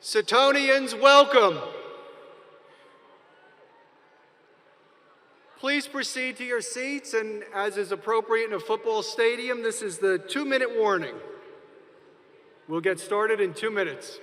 Setonians, welcome. Please proceed to your seats, and as is appropriate in a football stadium, this is the 2-minute warning. We'll get started in 2 minutes.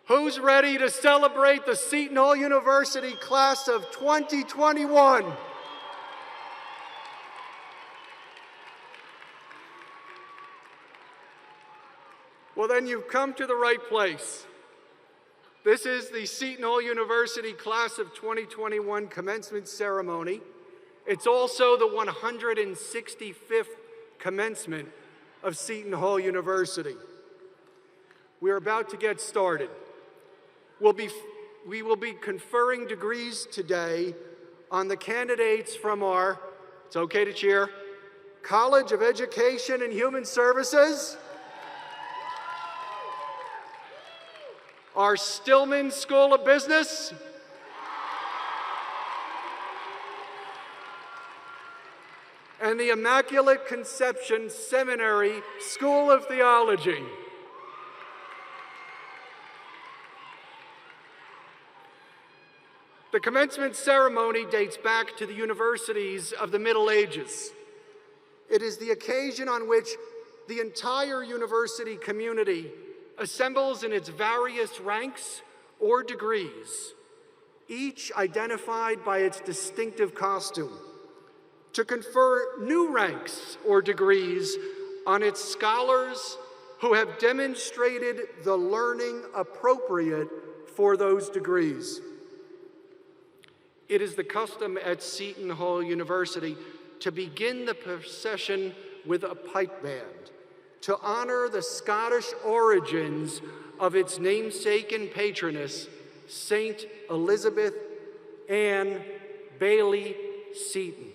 Who's ready to celebrate the Seton Hall University class of 2021? Well, then you've come to the right place. This is the Seton Hall University class of 2021 commencement ceremony. It's also the 165th commencement of Seton Hall University. We're about to get started. We'll be we will be conferring degrees today on the candidates from our, it's okay to cheer, College of Education and Human Services, our Stillman School of Business, and the Immaculate Conception Seminary School of Theology. The commencement ceremony dates back to the universities of the Middle Ages. It is the occasion on which the entire university community assembles in its various ranks or degrees, each identified by its distinctive costume, to confer new ranks or degrees on its scholars who have demonstrated the learning appropriate for those degrees. It is the custom at Seton Hall University to begin the procession with a pipe band to honor the Scottish origins of its namesake and patroness, Saint Elizabeth Ann Bailey Seton.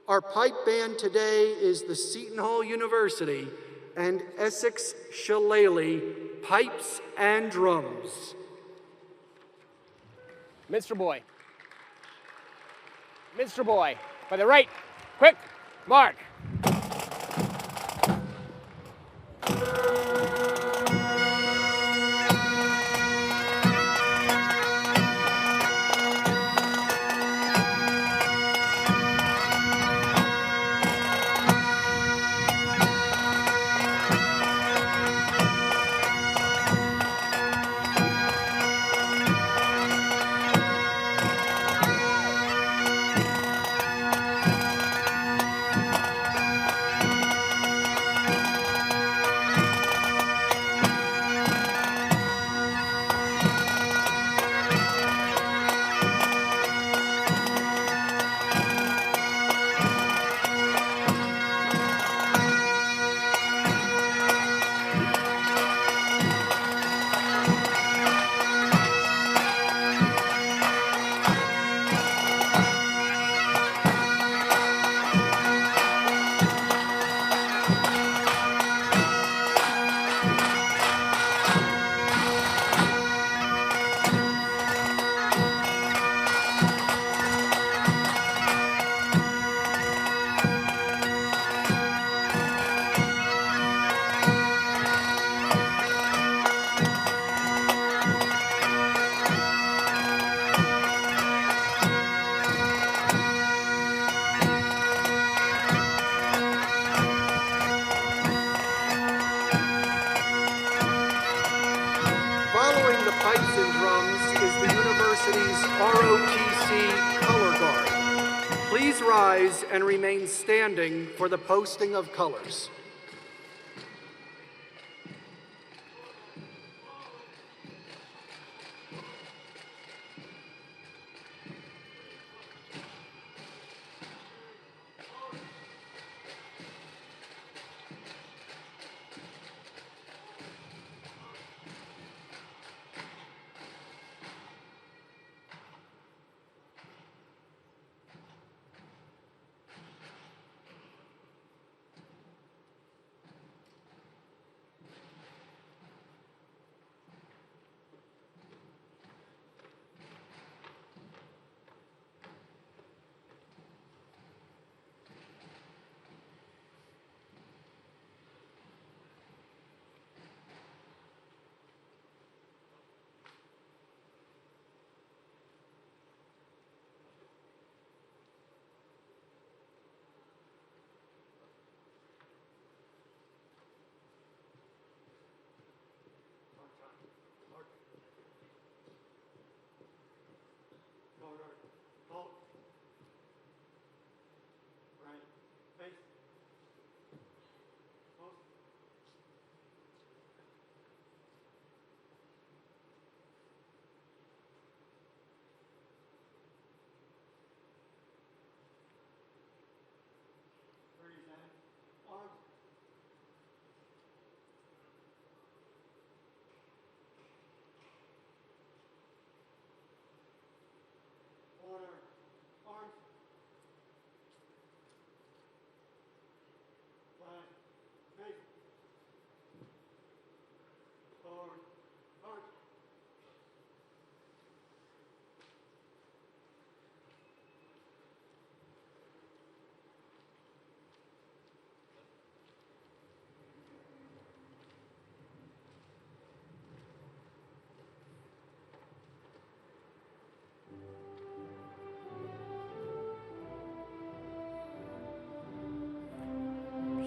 Our pipe band today is the Seton Hall University and Essex Shillelagh Pipes and Drums. Minster boy. Minster boy, by the right, quick, mark. ROTC Color Guard. Please rise and remain standing for the posting of colors.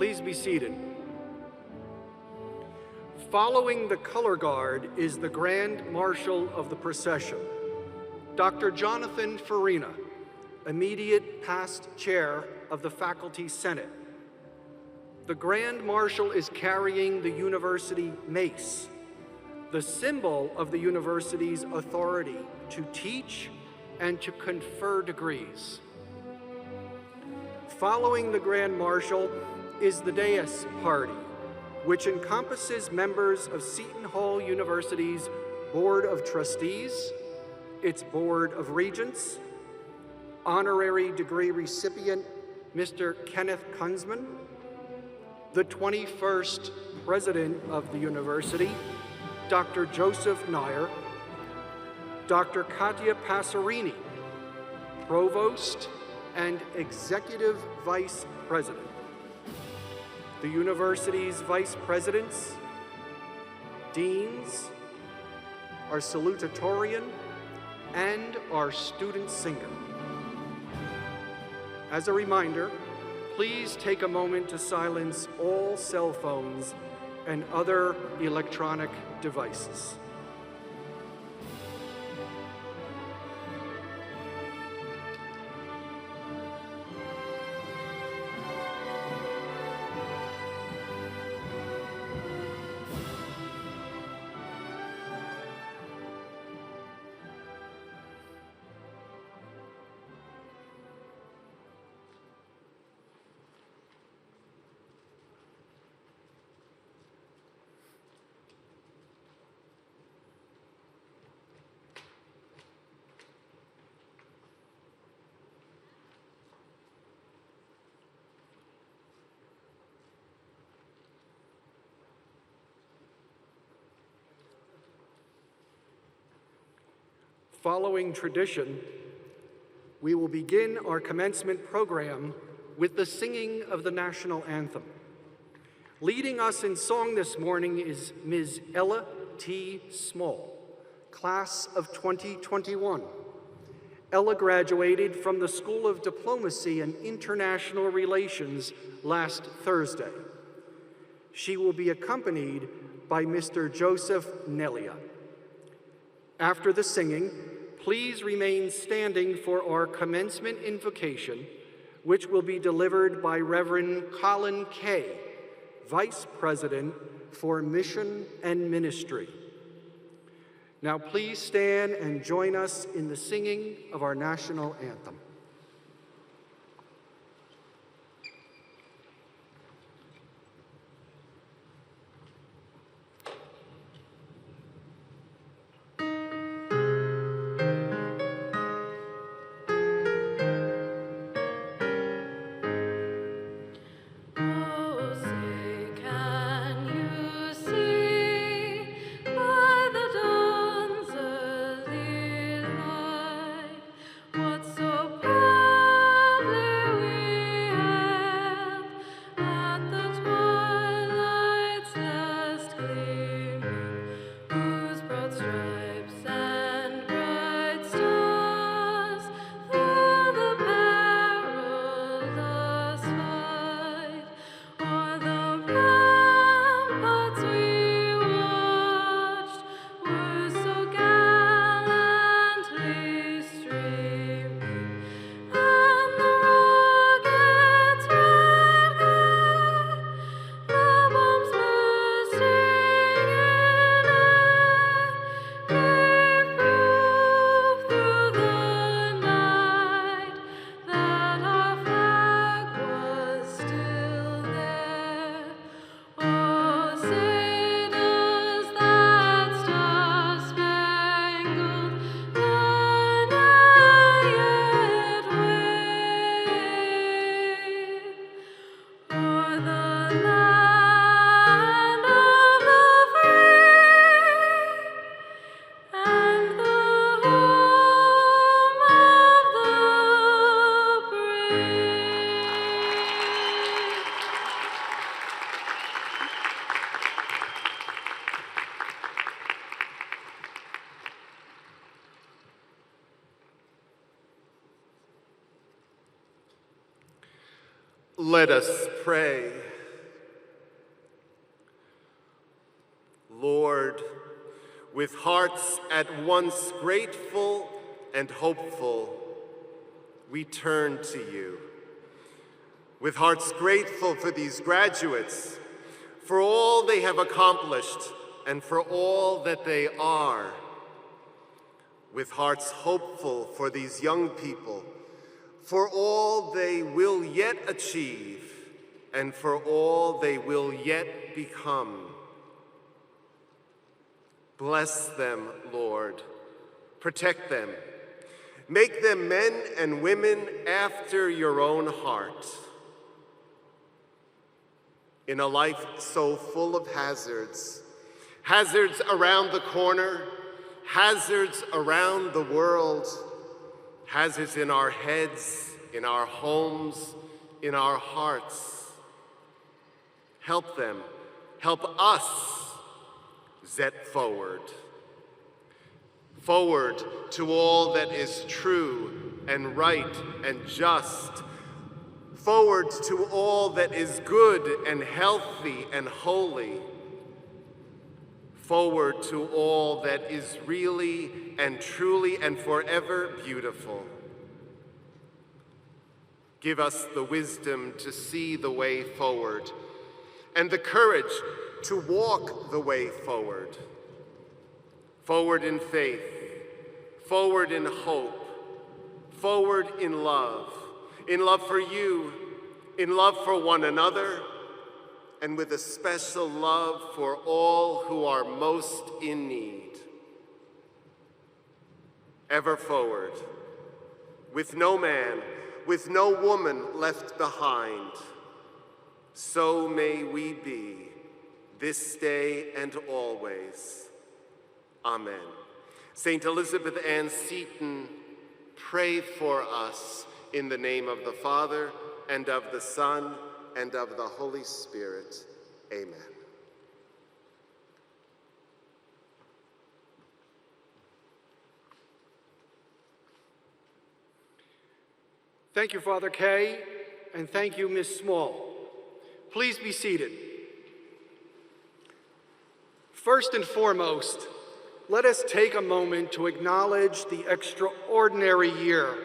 Please be seated. Following the color guard is the Grand Marshal of the procession, Dr. Jonathan Farina, immediate past chair of the Faculty Senate. The Grand Marshal is carrying the university mace, the symbol of the university's authority to teach and to confer degrees. Following the Grand Marshal is the dais party, which encompasses members of Seton Hall University's Board of Trustees, its Board of Regents, honorary degree recipient Mr. Kenneth Kunzman, the 21st President of the University, Dr. Joseph Nair, Dr. Katia Passerini, Provost and Executive Vice President. The university's vice presidents, deans, our salutatorian, and our student singer. As a reminder, please take a moment to silence all cell phones and other electronic devices. Following tradition, we will begin our commencement program with the singing of the national anthem. Leading us in song this morning is Ms. Ella T. Small, class of 2021. Ella graduated from the School of Diplomacy and International Relations last Thursday. She will be accompanied by Mr. Joseph Nelia. After the singing, please remain standing for our commencement invocation, which will be delivered by Reverend Colin Kay, Vice President for Mission and Ministry. Now please stand and join us in the singing of our national anthem. Let us pray. Lord, with hearts at once grateful and hopeful, we turn to you. With hearts grateful for these graduates, for all they have accomplished, and for all that they are. With hearts hopeful for these young people, for all they will yet achieve, and for all they will yet become. Bless them, Lord. Protect them. Make them men and women after your own heart. In a life so full of hazards, hazards around the corner, hazards around the world, hazards in our heads, in our homes, in our hearts. Help them, help us zet forward. Forward to all that is true and right and just. Forward to all that is good and healthy and holy. Forward to all that is really and truly and forever beautiful. Give us the wisdom to see the way forward and the courage to walk the way forward. Forward in faith, forward in hope, forward in love for you, in love for one another, and with a special love for all who are most in need. Ever forward, with no man, with no woman left behind. So may we be, this day and always. Amen. Saint Elizabeth Ann Seton, pray for us in the name of the Father, and of the Son, and of the Holy Spirit. Amen. Thank you, Father Kay, and thank you, Ms. Small. Please be seated. First and foremost, let us take a moment to acknowledge the extraordinary year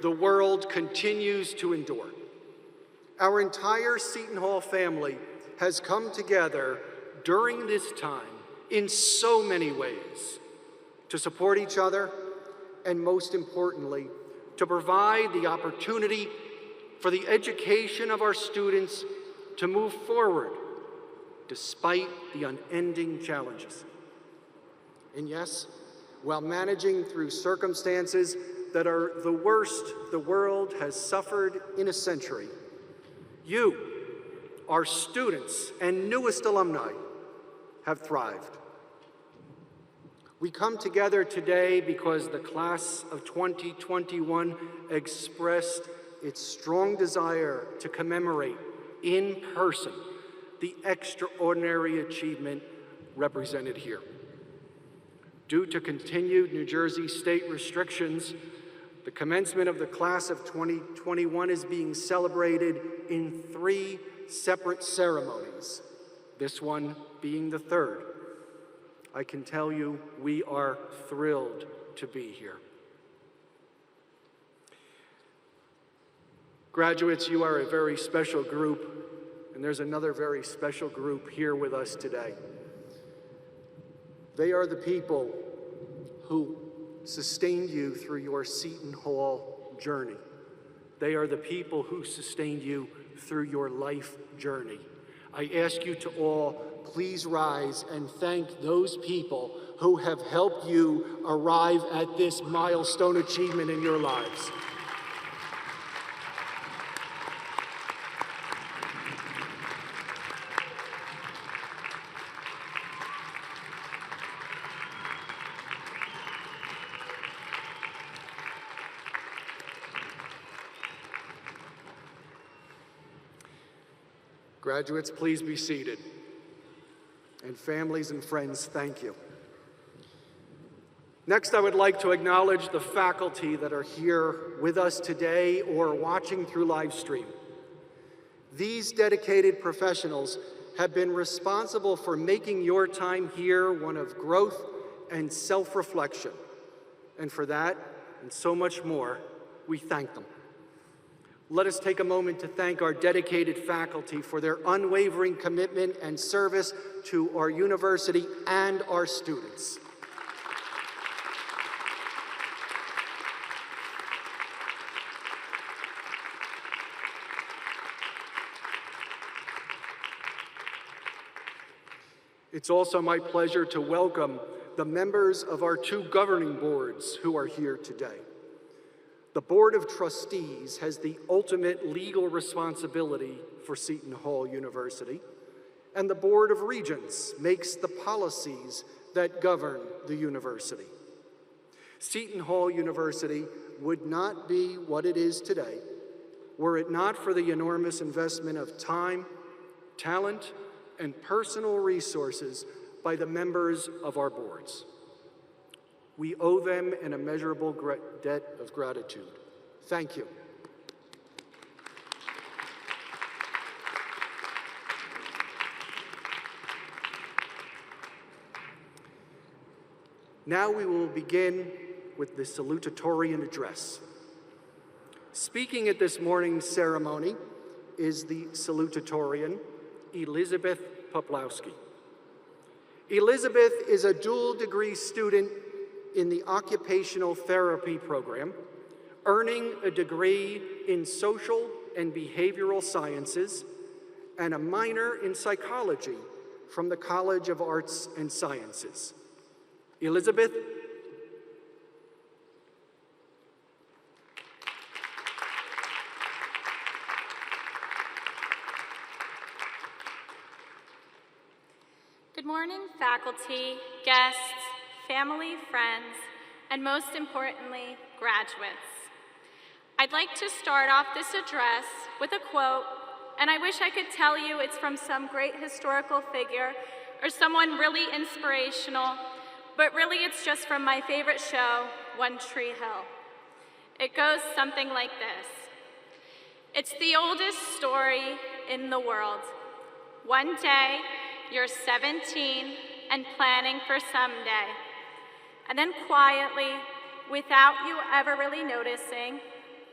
the world continues to endure. Our entire Seton Hall family has come together during this time in so many ways to support each other and, most importantly, to provide the opportunity for the education of our students to move forward despite the unending challenges. And yes, while managing through circumstances that are the worst the world has suffered in a century, you, our students and newest alumni, have thrived. We come together today because the class of 2021 expressed its strong desire to commemorate in person the extraordinary achievement represented here. Due to continued New Jersey state restrictions, the commencement of the class of 2021 is being celebrated in 3 separate ceremonies, this one being the third. I can tell you we are thrilled to be here. Graduates, you are a very special group, and there's another very special group here with us today. They are the people who sustained you through your Seton Hall journey. They are the people who sustained you through your life journey. I ask you to all, please rise and thank those people who have helped you arrive at this milestone achievement in your lives. Graduates, please be seated. And families and friends, thank you. Next, I would like to acknowledge the faculty that are here with us today or watching through live stream. These dedicated professionals have been responsible for making your time here one of growth and self-reflection. And for that, and so much more, we thank them. Let us take a moment to thank our dedicated faculty for their unwavering commitment and service to our university and our students. It's also my pleasure to welcome the members of our two governing boards who are here today. The Board of Trustees has the ultimate legal responsibility for Seton Hall University, and the Board of Regents makes the policies that govern the university. Seton Hall University would not be what it is today were it not for the enormous investment of time, talent, and personal resources by the members of our boards. We owe them an immeasurable debt of gratitude. Thank you. Now we will begin with the Salutatorian Address. Speaking at this morning's ceremony is the Salutatorian, Elizabeth Poplowski. Elizabeth is a dual degree student in the Occupational Therapy program, earning a degree in Social and Behavioral Sciences and a minor in Psychology from the College of Arts and Sciences. Elizabeth. Good morning, faculty, guests, family, friends, and most importantly, graduates. I'd like to start off this address with a quote, and I wish I could tell you it's from some great historical figure or someone really inspirational, but really it's just from my favorite show, One Tree Hill. It goes something like this. It's the oldest story in the world. One day, you're 17 and planning for someday. And then quietly, without you ever really noticing,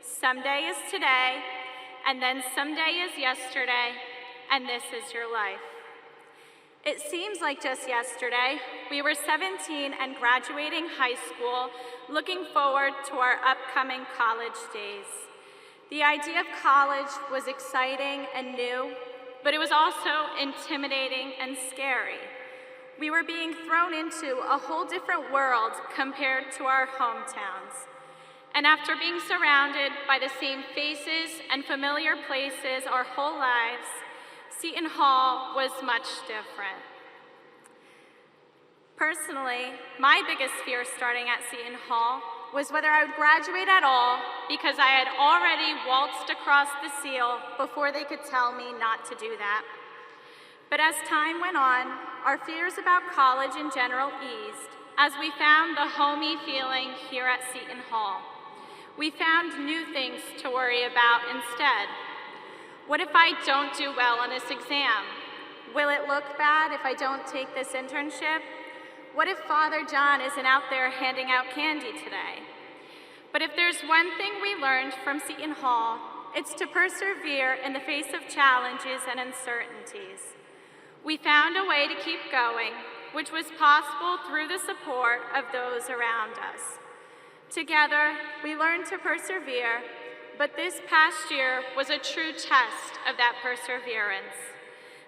someday is today, and then someday is yesterday, and this is your life. It seems like just yesterday, we were 17 and graduating high school, looking forward to our upcoming college days. The idea of college was exciting and new, but it was also intimidating and scary. We were being thrown into a whole different world compared to our hometowns. And after being surrounded by the same faces and familiar places our whole lives, Seton Hall was much different. Personally, my biggest fear starting at Seton Hall was whether I would graduate at all because I had already waltzed across the seal before they could tell me not to do that. But as time went on, our fears about college in general eased as we found the homey feeling here at Seton Hall. We found new things to worry about instead. What if I don't do well on this exam? Will it look bad if I don't take this internship? What if Father John isn't out there handing out candy today? But if there's one thing we learned from Seton Hall, it's to persevere in the face of challenges and uncertainties. We found a way to keep going, which was possible through the support of those around us. Together, we learned to persevere, but this past year was a true test of that perseverance.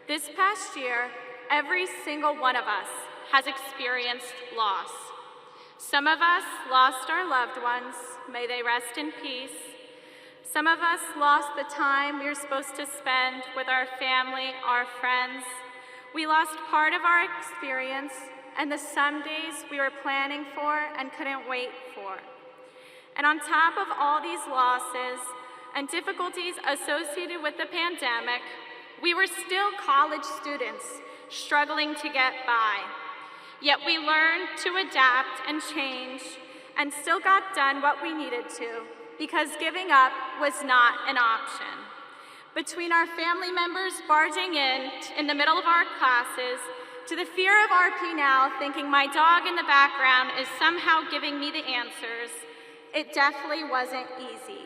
This past year, every single one of us has experienced loss. Some of us lost our loved ones, may they rest in peace. Some of us lost the time we were supposed to spend with our family, our friends. We lost part of our experience and the some days we were planning for and couldn't wait for. And on top of all these losses and difficulties associated with the pandemic, we were still college students struggling to get by. Yet we learned to adapt and change and still got done what we needed to because giving up was not an option. between our family members barging in the middle of our classes, to the fear of RP now thinking my dog in the background is somehow giving me the answers, it definitely wasn't easy.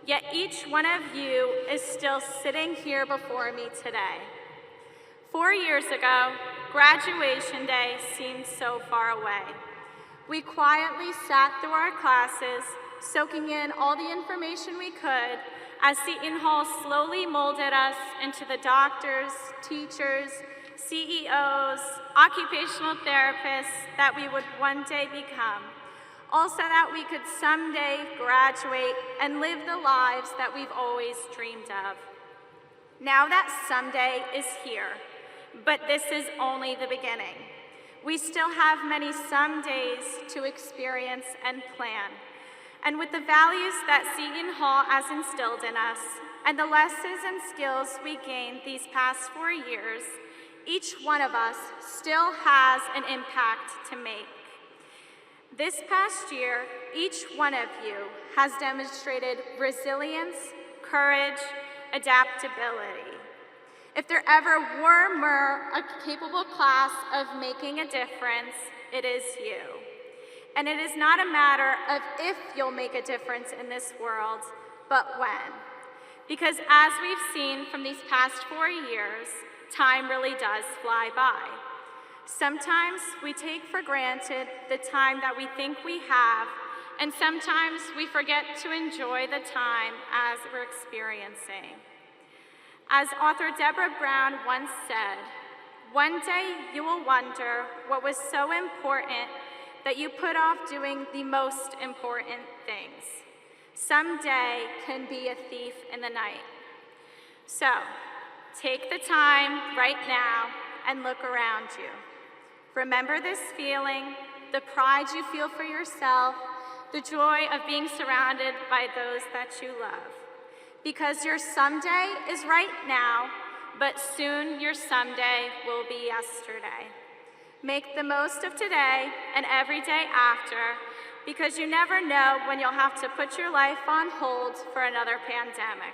Yet each one of you is still sitting here before me today. 4 years ago, graduation day seemed so far away. We quietly sat through our classes, soaking in all the information we could as Seton Hall slowly molded us into the doctors, teachers, CEOs, occupational therapists that we would one day become, all so that we could someday graduate and live the lives that we've always dreamed of. Now that someday is here, but this is only the beginning. We still have many some days to experience and plan. And with the values that Seton Hall has instilled in us and the lessons and skills we gained these past 4 years, each one of us still has an impact to make. This past year, each one of you has demonstrated resilience, courage, adaptability. If there ever were a capable class of making a difference, it is you. And it is not a matter of if you'll make a difference in this world, but when. Because as we've seen from these past 4 years, time really does fly by. Sometimes we take for granted the time that we think we have, and sometimes we forget to enjoy the time as we're experiencing. As author Deborah Brown once said, "One day you will wonder what was so important that you put off doing the most important things. Someday can be a thief in the night." So, take the time right now and look around you. Remember this feeling, the pride you feel for yourself, the joy of being surrounded by those that you love. Because your someday is right now, but soon your someday will be yesterday. Make the most of today and every day after, because you never know when you'll have to put your life on hold for another pandemic.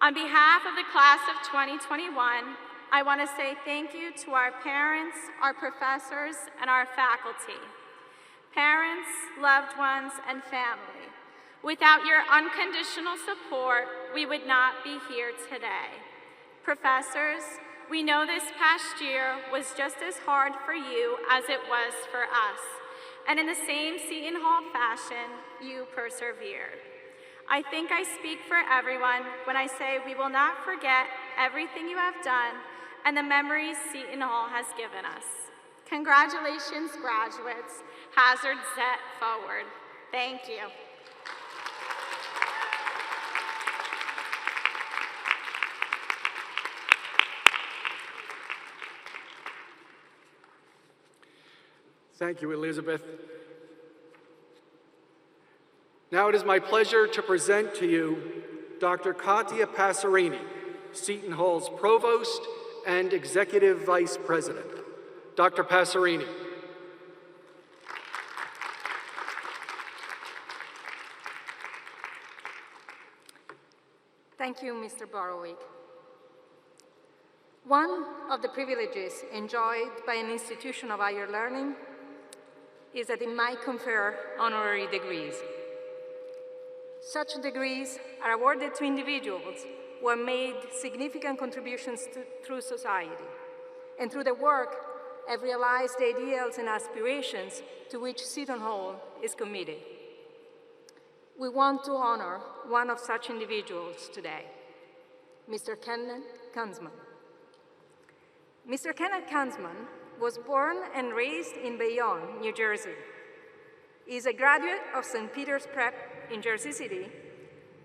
On behalf of the class of 2021, I want to say thank you to our parents, our professors, and our faculty. Parents, loved ones, and family. Without your unconditional support, we would not be here today. Professors, we know this past year was just as hard for you as it was for us. And in the same Seton Hall fashion, you persevered. I think I speak for everyone when I say we will not forget everything you have done and the memories Seton Hall has given us. Congratulations, graduates. Hazard set forward. Thank you. Thank you, Elizabeth. Now it is my pleasure to present to you Dr. Katia Passerini, Seton Hall's Provost and Executive Vice President. Dr. Passerini. Thank you, Mr. Borowick. One of the privileges enjoyed by an institution of higher learning is that it might confer honorary degrees. Such degrees are awarded to individuals who have made significant contributions through society, and through their work have realized the ideals and aspirations to which Seton Hall is committed. We want to honor one of such individuals today, Mr. Kenneth Kunzman. Mr. Kenneth Kunzman was born and raised in Bayonne, New Jersey. He is a graduate of St. Peter's Prep in Jersey City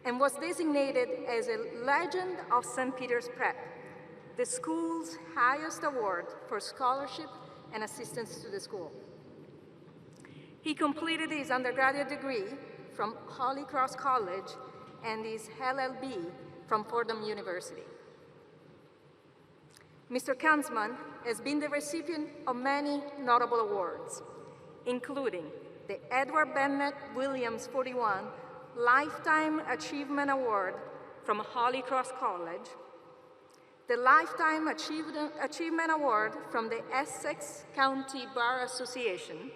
and was designated as a Legend of St. Peter's Prep, the school's highest award for scholarship and assistance to the school. He completed his undergraduate degree from Holy Cross College and his LLB from Fordham University. Mr. Kunzman has been the recipient of many notable awards, including the Edward Bennett Williams 41 Lifetime Achievement Award from Holy Cross College, the Lifetime Achievement Award from the Essex County Bar Association,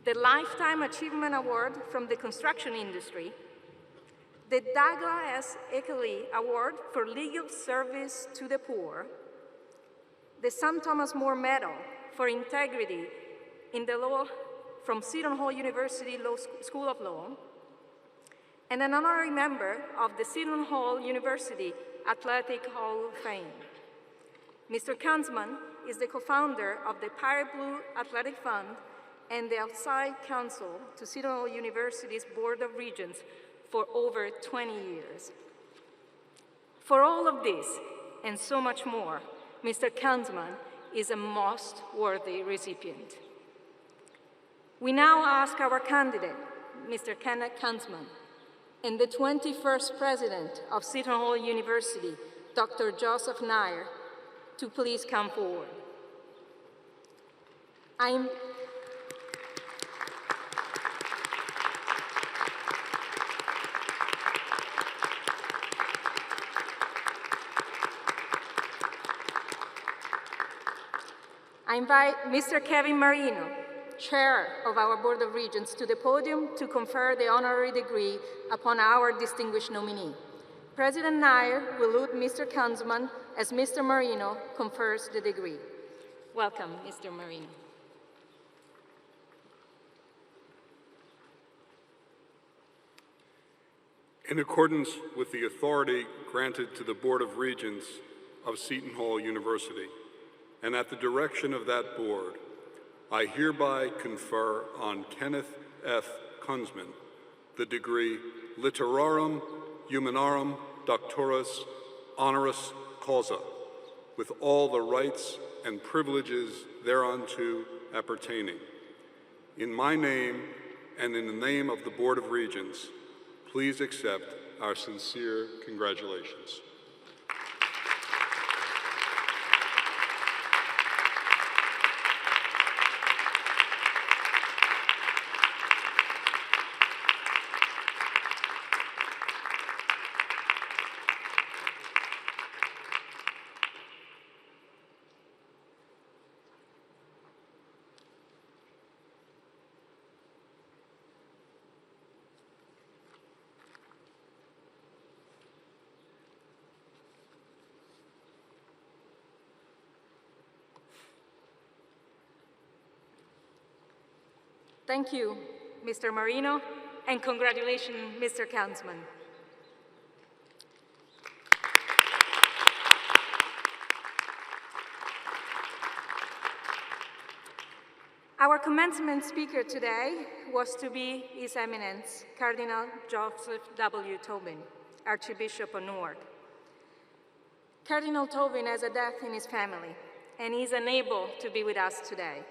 the Lifetime Achievement Award from the construction industry, the Douglas S. Eckerly Award for Legal Service to the Poor, the Sam Thomas More Medal for Integrity in the Law from Seton Hall University School of Law, and an honorary member of the Seton Hall University Athletic Hall of Fame. Mr. Kanzman is the co-founder of the Pirate Blue Athletic Fund and the outside counsel to Seton Hall University's Board of Regents for over 20 years. For all of this and so much more, Mr. Kanzman is a most worthy recipient. We now ask our candidate, Mr. Kenneth Kanzman, and the 21st President of Seton Hall University, Dr. Joseph Nair, to please come forward. I invite Mr. Kevin Marino, Chair of our Board of Regents, to the podium to confer the honorary degree upon our distinguished nominee. President Nair will lead Mr. Kanzman as Mr. Marino confers the degree. Welcome, Mr. Marino. In accordance with the authority granted to the Board of Regents of Seton Hall University, and at the direction of that board, I hereby confer on Kenneth F. Kanzman the degree Literarum Humanarum Doctoris Honoris Causa, with all the rights and privileges thereunto appertaining. In my name and in the name of the Board of Regents, please accept our sincere congratulations. Thank you, Mr. Marino, and congratulations, Mr. Kanzman. Our commencement speaker today was to be His Eminence, Cardinal Joseph W. Tobin, Archbishop of Newark. Cardinal Tobin has a death in his family, and he is unable to be with us today.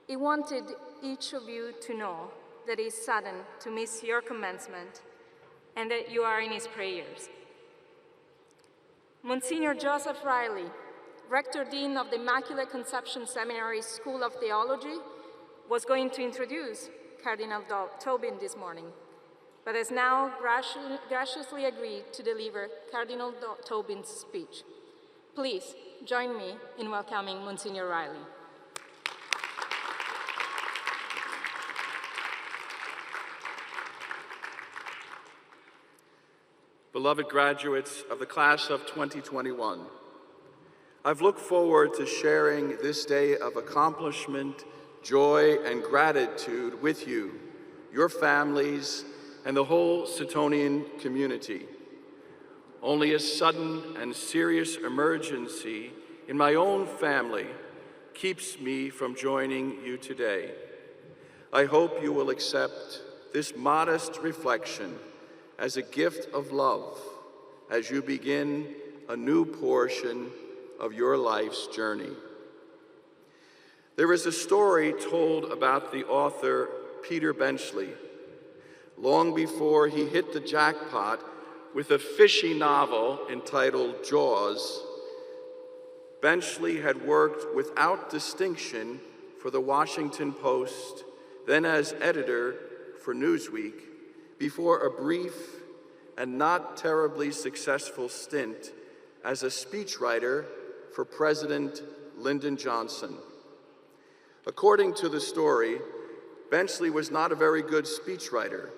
He wanted each of you to know that he is saddened to miss your commencement and that you are in his prayers. Monsignor Joseph Riley, Rector Dean of the Immaculate Conception Seminary School of Theology, was going to introduce Cardinal Tobin this morning, but has now graciously agreed to deliver Cardinal Tobin's speech. Please join me in welcoming Monsignor Riley. Beloved graduates of the class of 2021, I've looked forward to sharing this day of accomplishment, joy, and gratitude with you, your families, and the whole Setonian community. Only a sudden and serious emergency in my own family keeps me from joining you today. I hope you will accept this modest reflection as a gift of love as you begin a new portion of your life's journey. There is a story told about the author Peter Benchley. Long before he hit the jackpot with a fishy novel entitled Jaws, Benchley had worked without distinction for the Washington Post, then as editor for Newsweek, before a brief and not terribly successful stint as a speechwriter for President Lyndon Johnson. According to the story, Benchley was not a very good speechwriter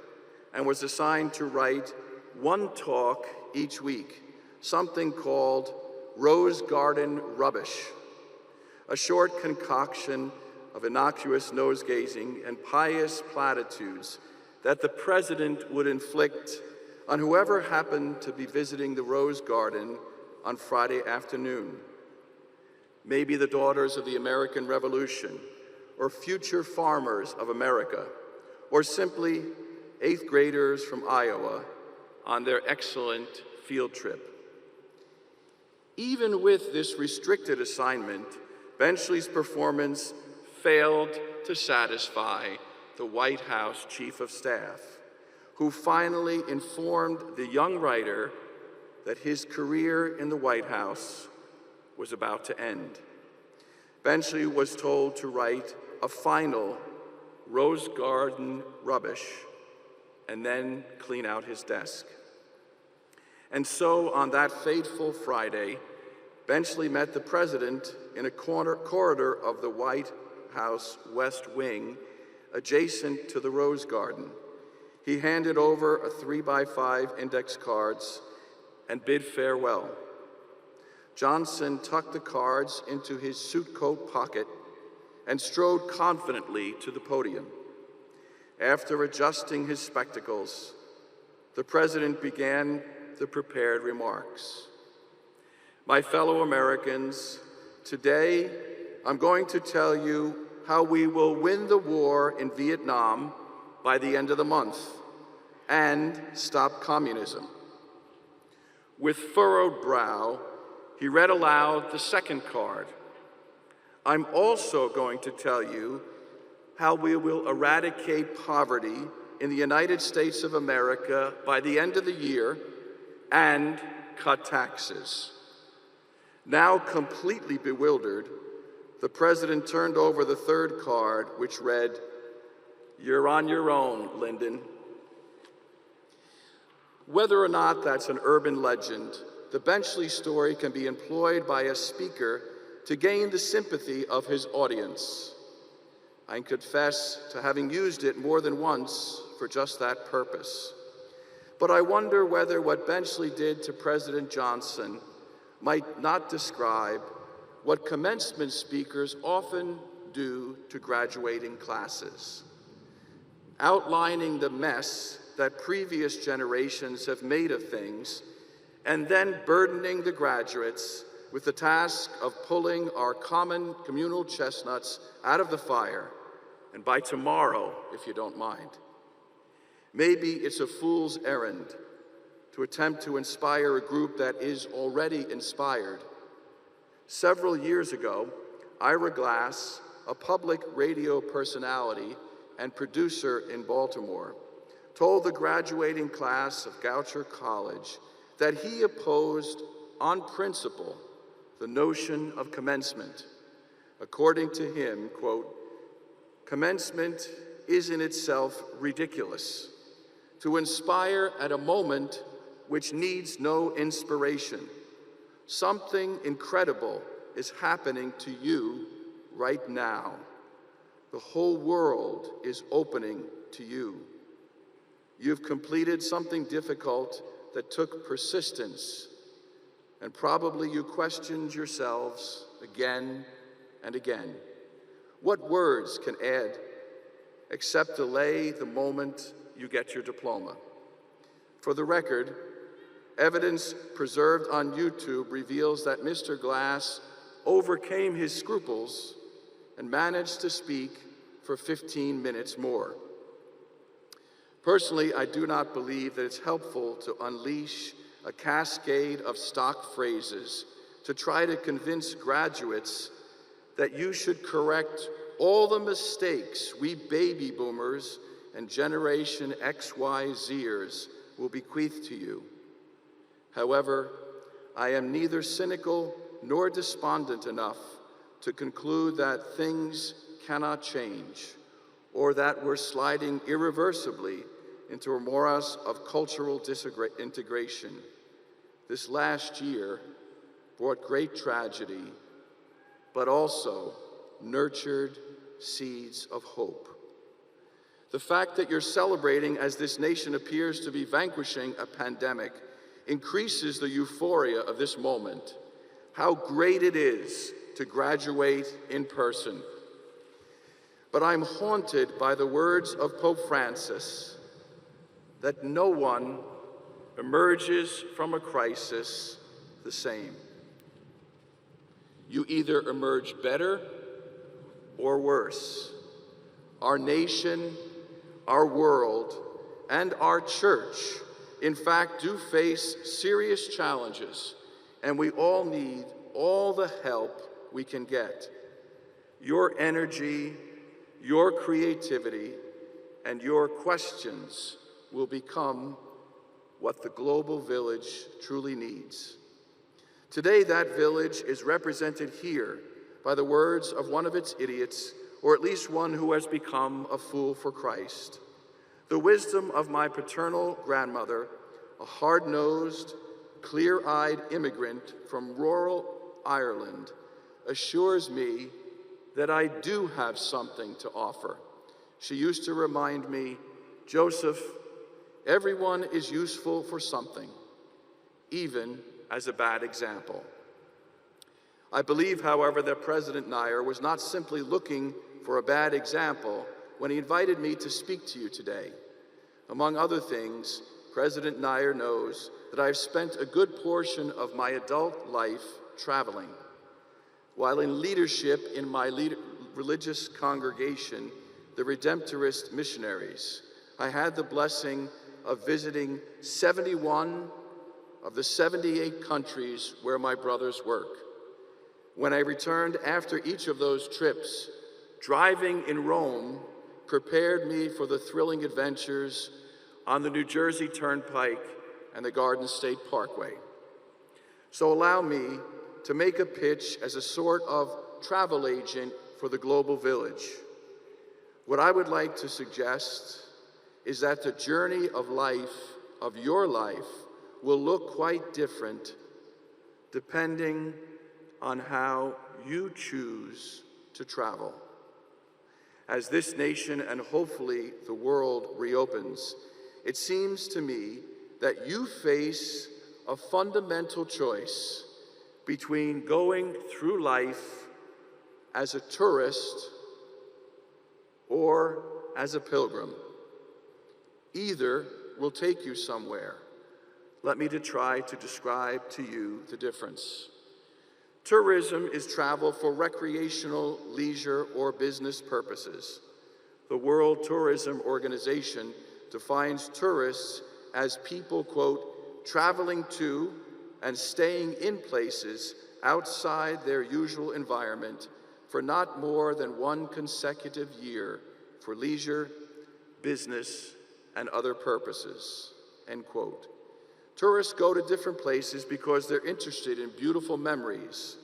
and was assigned to write one talk each week, something called Rose Garden Rubbish, a short concoction of innocuous nose-gazing and pious platitudes that the president would inflict on whoever happened to be visiting the Rose Garden on Friday afternoon. Maybe the daughters of the American Revolution, or future farmers of America, or simply 8th graders from Iowa on their excellent field trip. Even with this restricted assignment, Benchley's performance failed to satisfy the White House Chief of Staff, who finally informed the young writer that his career in the White House was about to end. Benchley was told to write a final Rose Garden Rubbish and then clean out his desk. And so on that fateful Friday, Benchley met the president in a corridor of the White House West Wing, adjacent to the Rose Garden. He handed over a 3x5 index cards and bid farewell. Johnson tucked the cards into his suit coat pocket and strode confidently to the podium. After adjusting his spectacles, the president began the prepared remarks. My fellow Americans, today I'm going to tell you how we will win the war in Vietnam by the end of the month and stop communism. With furrowed brow, he read aloud the second card. I'm also going to tell you how we will eradicate poverty in the United States of America by the end of the year and cut taxes. Now completely bewildered, the president turned over the third card, which read, "You're on your own, Lyndon." Whether or not that's an urban legend, the Benchley story can be employed by a speaker to gain the sympathy of his audience. I confess to having used it more than once for just that purpose. But I wonder whether what Benchley did to President Johnson might not describe what commencement speakers often do to graduating classes, outlining the mess that previous generations have made of things, and then burdening the graduates with the task of pulling our common communal chestnuts out of the fire, and by tomorrow, if you don't mind. Maybe it's a fool's errand to attempt to inspire a group that is already inspired. Several years ago, Ira Glass, a public radio personality and producer in Baltimore, told the graduating class of Goucher College that he opposed on principle the notion of commencement. According to him, quote, "Commencement is in itself ridiculous. To inspire at a moment which needs no inspiration. Something incredible is happening to you right now. The whole world is opening to you. You've completed something difficult that took persistence, and probably you questioned yourselves again and again. What words can add except delay the moment you get your diploma? For the record, evidence preserved on YouTube reveals that Mr. Glass overcame his scruples and managed to speak for 15 minutes more. Personally, I do not believe that it's helpful to unleash a cascade of stock phrases to try to convince graduates that you should correct all the mistakes we baby boomers and Generation XYZers will bequeath to you. However, I am neither cynical nor despondent enough to conclude that things cannot change or that we're sliding irreversibly into a morass of cultural integration. This last year brought great tragedy, but also nurtured seeds of hope. The fact that you're celebrating as this nation appears to be vanquishing a pandemic increases the euphoria of this moment. How great it is to graduate in person. But I'm haunted by the words of Pope Francis that no one emerges from a crisis the same. You either emerge better or worse. Our nation, our world, and our church, in fact, do face serious challenges, and we all need all the help we can get. Your energy, your creativity, and your questions will become what the global village truly needs. Today, that village is represented here by the words of one of its idiots, or at least one who has become a fool for Christ. The wisdom of my paternal grandmother, a hard-nosed, clear-eyed immigrant from rural Ireland, assures me that I do have something to offer. She used to remind me, Joseph, everyone is useful for something, even as a bad example. I believe, however, that President Nair was not simply looking for a bad example when he invited me to speak to you today. Among other things, President Nair knows that I've spent a good portion of my adult life traveling. While in leadership in my religious congregation, the Redemptorist Missionaries, I had the blessing of visiting 71 of the 78 countries where my brothers work. When I returned after each of those trips, driving in Rome prepared me for the thrilling adventures on the New Jersey Turnpike and the Garden State Parkway. So allow me to make a pitch as a sort of travel agent for the global village. What I would like to suggest is that the journey of life, of your life, will look quite different depending on how you choose to travel. As this nation and hopefully the world reopens, it seems to me that you face a fundamental choice between going through life as a tourist or as a pilgrim. Either will take you somewhere. Let me try to describe to you the difference. Tourism is travel for recreational, leisure, or business purposes. The World Tourism Organization defines tourists as people, quote, traveling to and staying in places outside their usual environment for not more than one consecutive year for leisure, business, and other purposes, end quote. Tourists go to different places because they're interested in beautiful memories,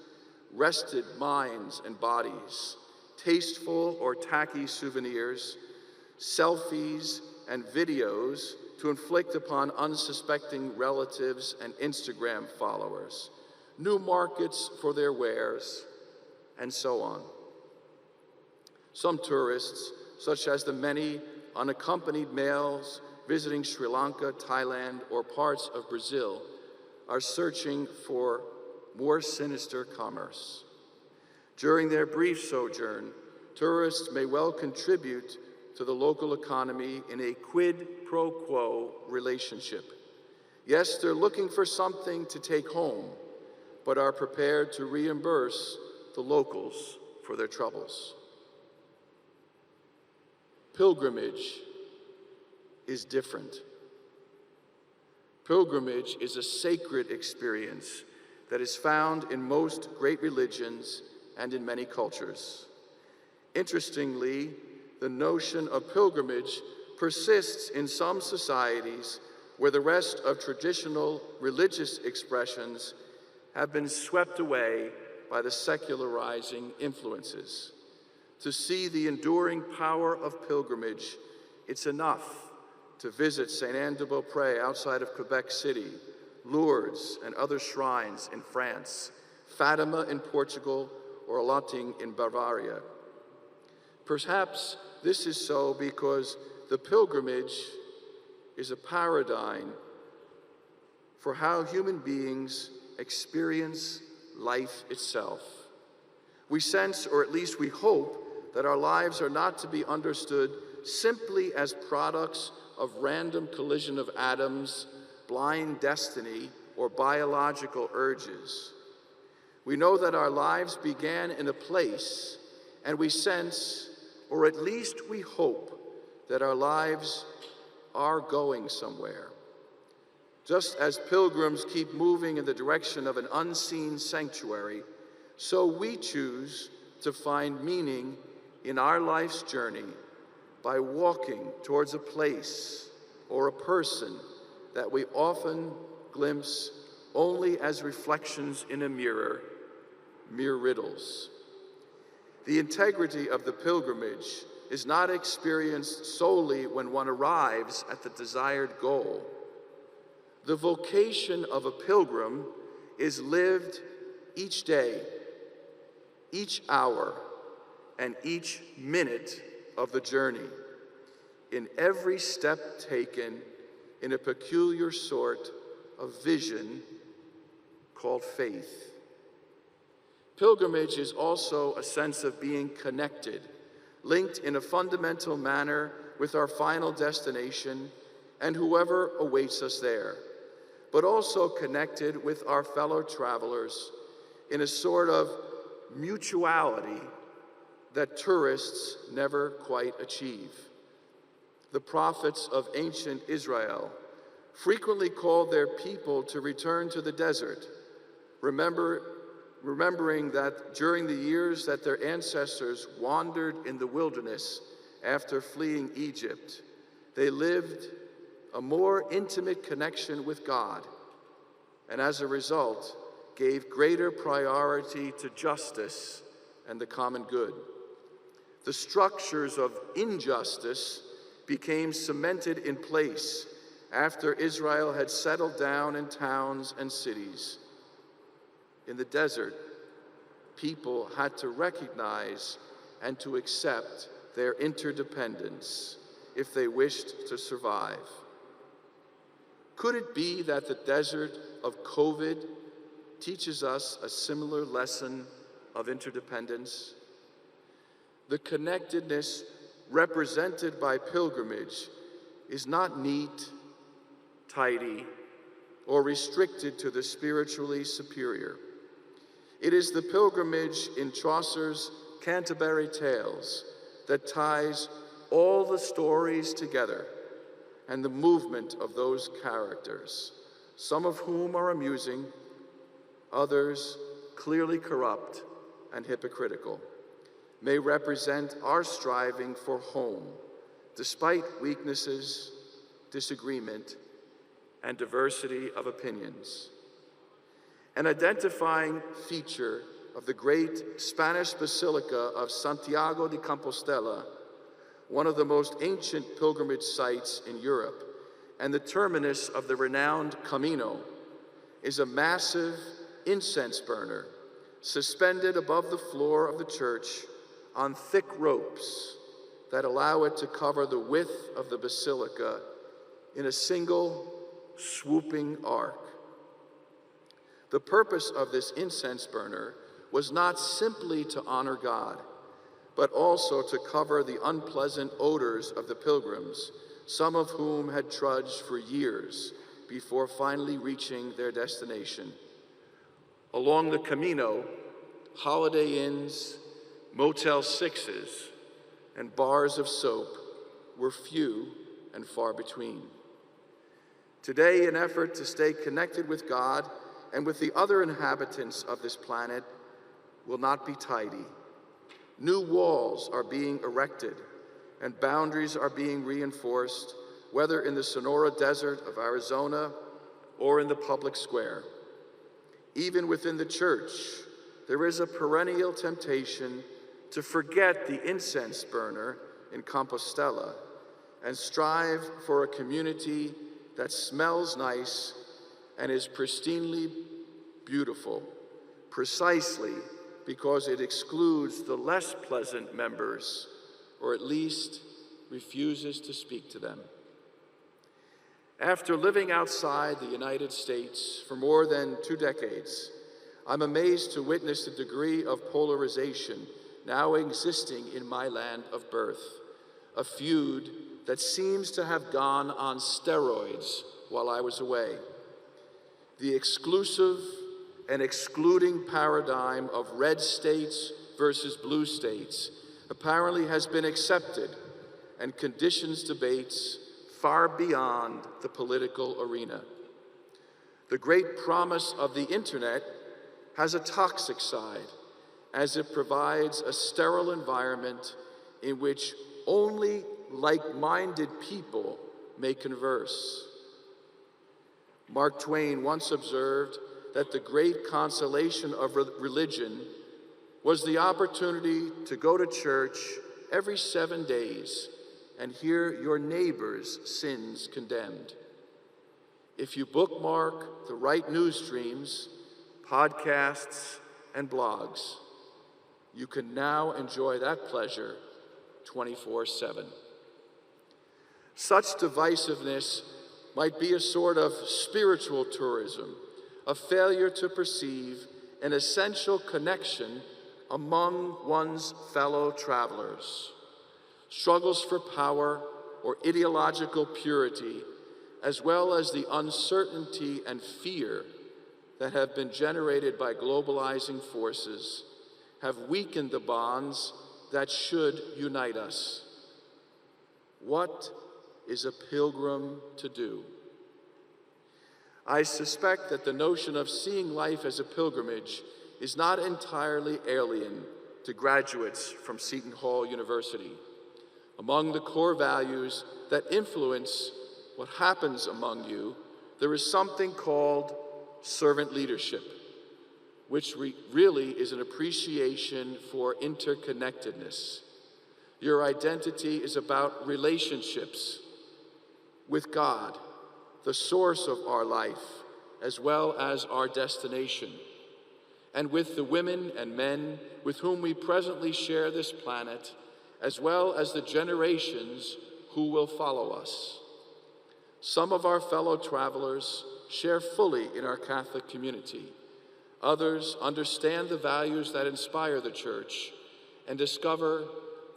rested minds and bodies, tasteful or tacky souvenirs, selfies, and videos to inflict upon unsuspecting relatives and Instagram followers, new markets for their wares, and so on. Some tourists, such as the many unaccompanied males visiting Sri Lanka, Thailand, or parts of Brazil, are searching for more sinister commerce. During their brief sojourn, tourists may well contribute to the local economy in a quid pro quo relationship. Yes, they're looking for something to take home, but are prepared to reimburse the locals for their troubles. Pilgrimage is different. Pilgrimage is a sacred experience that is found in most great religions and in many cultures. Interestingly, the notion of pilgrimage persists in some societies where the rest of traditional religious expressions have been swept away by the secularizing influences. To see the enduring power of pilgrimage, it's enough to visit Saint-Anne-de-Beaupré outside of Quebec City, Lourdes and other shrines in France, Fatima in Portugal, or Lotting in Bavaria. Perhaps this is so because the pilgrimage is a paradigm for how human beings experience life itself. We sense, or at least we hope, that our lives are not to be understood simply as products of random collision of atoms, blind destiny, or biological urges. We know that our lives began in a place, and we sense, or at least we hope, that our lives are going somewhere. Just as pilgrims keep moving in the direction of an unseen sanctuary, so we choose to find meaning in our life's journey by walking towards a place or a person that we often glimpse only as reflections in a mirror, mere riddles. The integrity of the pilgrimage is not experienced solely when one arrives at the desired goal. The vocation of a pilgrim is lived each day, each hour, and each minute of the journey, in every step taken in a peculiar sort of vision called faith. Pilgrimage is also a sense of being connected, linked in a fundamental manner with our final destination and whoever awaits us there, but also connected with our fellow travelers in a sort of mutuality that tourists never quite achieve. The prophets of ancient Israel frequently called their people to return to the desert, remembering that during the years that their ancestors wandered in the wilderness after fleeing Egypt, they lived a more intimate connection with God, and as a result, gave greater priority to justice and the common good. The structures of injustice became cemented in place after Israel had settled down in towns and cities. In the desert, people had to recognize and to accept their interdependence if they wished to survive. Could it be that the desert of COVID teaches us a similar lesson of interdependence? The connectedness represented by pilgrimage is not neat, tidy, or restricted to the spiritually superior. It is the pilgrimage in Chaucer's Canterbury Tales that ties all the stories together and the movement of those characters, some of whom are amusing, others clearly corrupt and hypocritical, may represent our striving for home, despite weaknesses, disagreement, and diversity of opinions. An identifying feature of the great Spanish Basilica of Santiago de Compostela, one of the most ancient pilgrimage sites in Europe, and the terminus of the renowned Camino, is a massive incense burner suspended above the floor of the church on thick ropes that allow it to cover the width of the basilica in a single swooping arc. The purpose of this incense burner was not simply to honor God, but also to cover the unpleasant odors of the pilgrims, some of whom had trudged for years before finally reaching their destination. Along the Camino, holiday inns, Motel 6s, and bars of soap were few and far between. Today, an effort to stay connected with God and with the other inhabitants of this planet will not be tidy. New walls are being erected and boundaries are being reinforced, whether in the Sonora Desert of Arizona or in the public square. Even within the church, there is a perennial temptation to forget the incense burner in Compostela and strive for a community that smells nice and is pristinely beautiful, precisely because it excludes the less pleasant members, or at least refuses to speak to them. After living outside the United States for more than 2 decades, I'm amazed to witness the degree of polarization now existing in my land of birth, a feud that seems to have gone on steroids while I was away. The exclusive and excluding paradigm of red states versus blue states apparently has been accepted and conditions debates far beyond the political arena. The great promise of the internet has a toxic side, as it provides a sterile environment in which only like-minded people may converse. Mark Twain once observed that the great consolation of religion was the opportunity to go to church every 7 days and hear your neighbor's sins condemned. If you bookmark the right news streams, podcasts, and blogs, you can now enjoy that pleasure 24/7. Such divisiveness might be a sort of spiritual tourism, a failure to perceive an essential connection among one's fellow travelers. Struggles for power or ideological purity, as well as the uncertainty and fear that have been generated by globalizing forces, have weakened the bonds that should unite us. What is a pilgrim to do? I suspect that the notion of seeing life as a pilgrimage is not entirely alien to graduates from Seton Hall University. Among the core values that influence what happens among you, there is something called servant leadership, which really is an appreciation for interconnectedness. Your identity is about relationships with God, the source of our life, as well as our destination, and with the women and men with whom we presently share this planet, as well as the generations who will follow us. Some of our fellow travelers share fully in our Catholic community. Others understand the values that inspire the Church and discover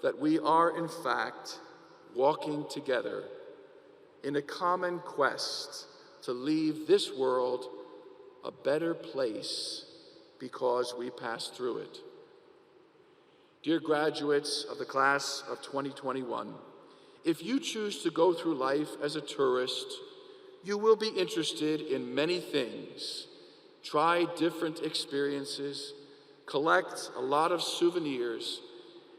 that we are, in fact, walking together in a common quest to leave this world a better place because we passed through it. Dear graduates of the class of 2021, if you choose to go through life as a tourist, you will be interested in many things. Try different experiences, collect a lot of souvenirs,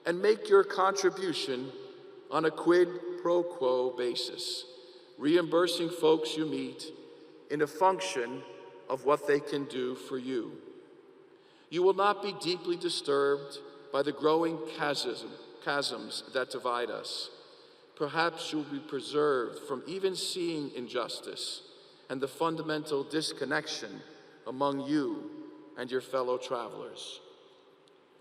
and make your contribution on a quid pro quo basis, reimbursing folks you meet in a function of what they can do for you. You will not be deeply disturbed by the growing chasms that divide us. Perhaps you'll be preserved from even seeing injustice and the fundamental disconnection among you and your fellow travelers.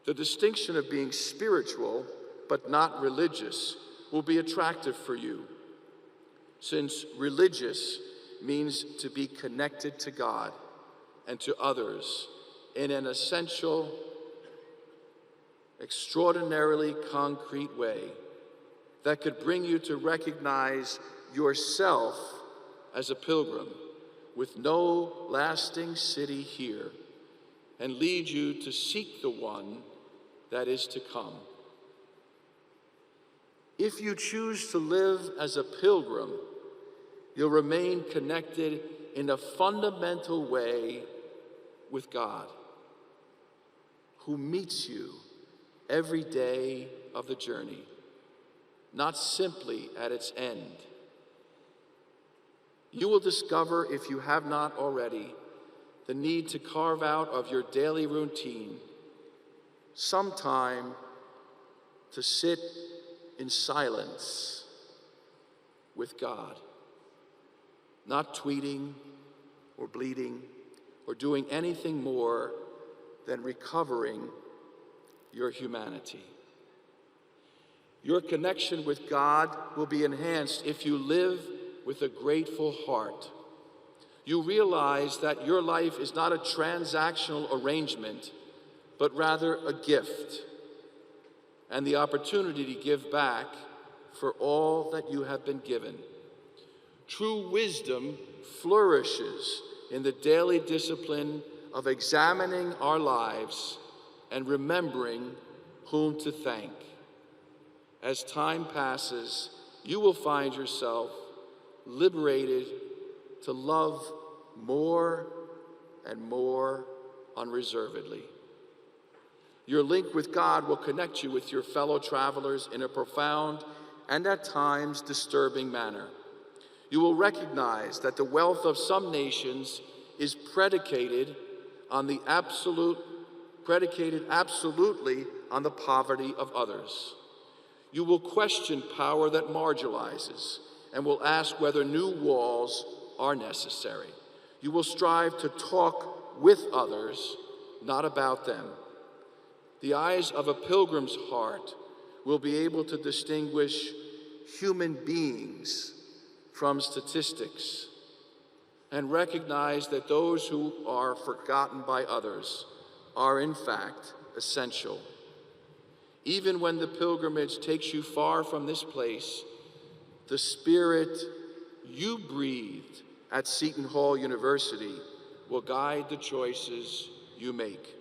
The distinction of being spiritual but not religious will be attractive for you, since religious means to be connected to God and to others in an essential, extraordinarily concrete way that could bring you to recognize yourself as a pilgrim with no lasting city here, and lead you to seek the one that is to come. If you choose to live as a pilgrim, you'll remain connected in a fundamental way with God, who meets you every day of the journey, not simply at its end. You will discover, if you have not already, the need to carve out of your daily routine some time to sit in silence with God. Not tweeting or bleeding or doing anything more than recovering your humanity. Your connection with God will be enhanced if you live with a grateful heart. You realize that your life is not a transactional arrangement, but rather a gift and the opportunity to give back for all that you have been given. True wisdom flourishes in the daily discipline of examining our lives and remembering whom to thank. As time passes, you will find yourself liberated to love more and more unreservedly. Your link with God will connect you with your fellow travelers in a profound and at times disturbing manner. You will recognize that the wealth of some nations is predicated absolutely on the poverty of others. You will question power that marginalizes and will ask whether new walls are necessary. You will strive to talk with others, not about them. The eyes of a pilgrim's heart will be able to distinguish human beings from statistics and recognize that those who are forgotten by others are in fact essential. Even when the pilgrimage takes you far from this place, the spirit you breathed at Seton Hall University will guide the choices you make.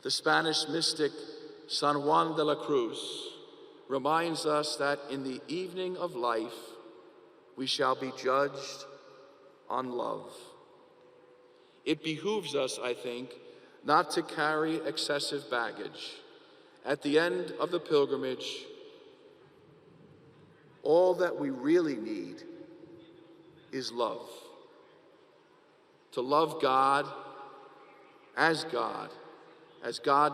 The Spanish mystic San Juan de la Cruz reminds us that in the evening of life, we shall be judged on love. It behooves us, I think, not to carry excessive baggage. At the end of the pilgrimage, all that we really need is love. To love God as God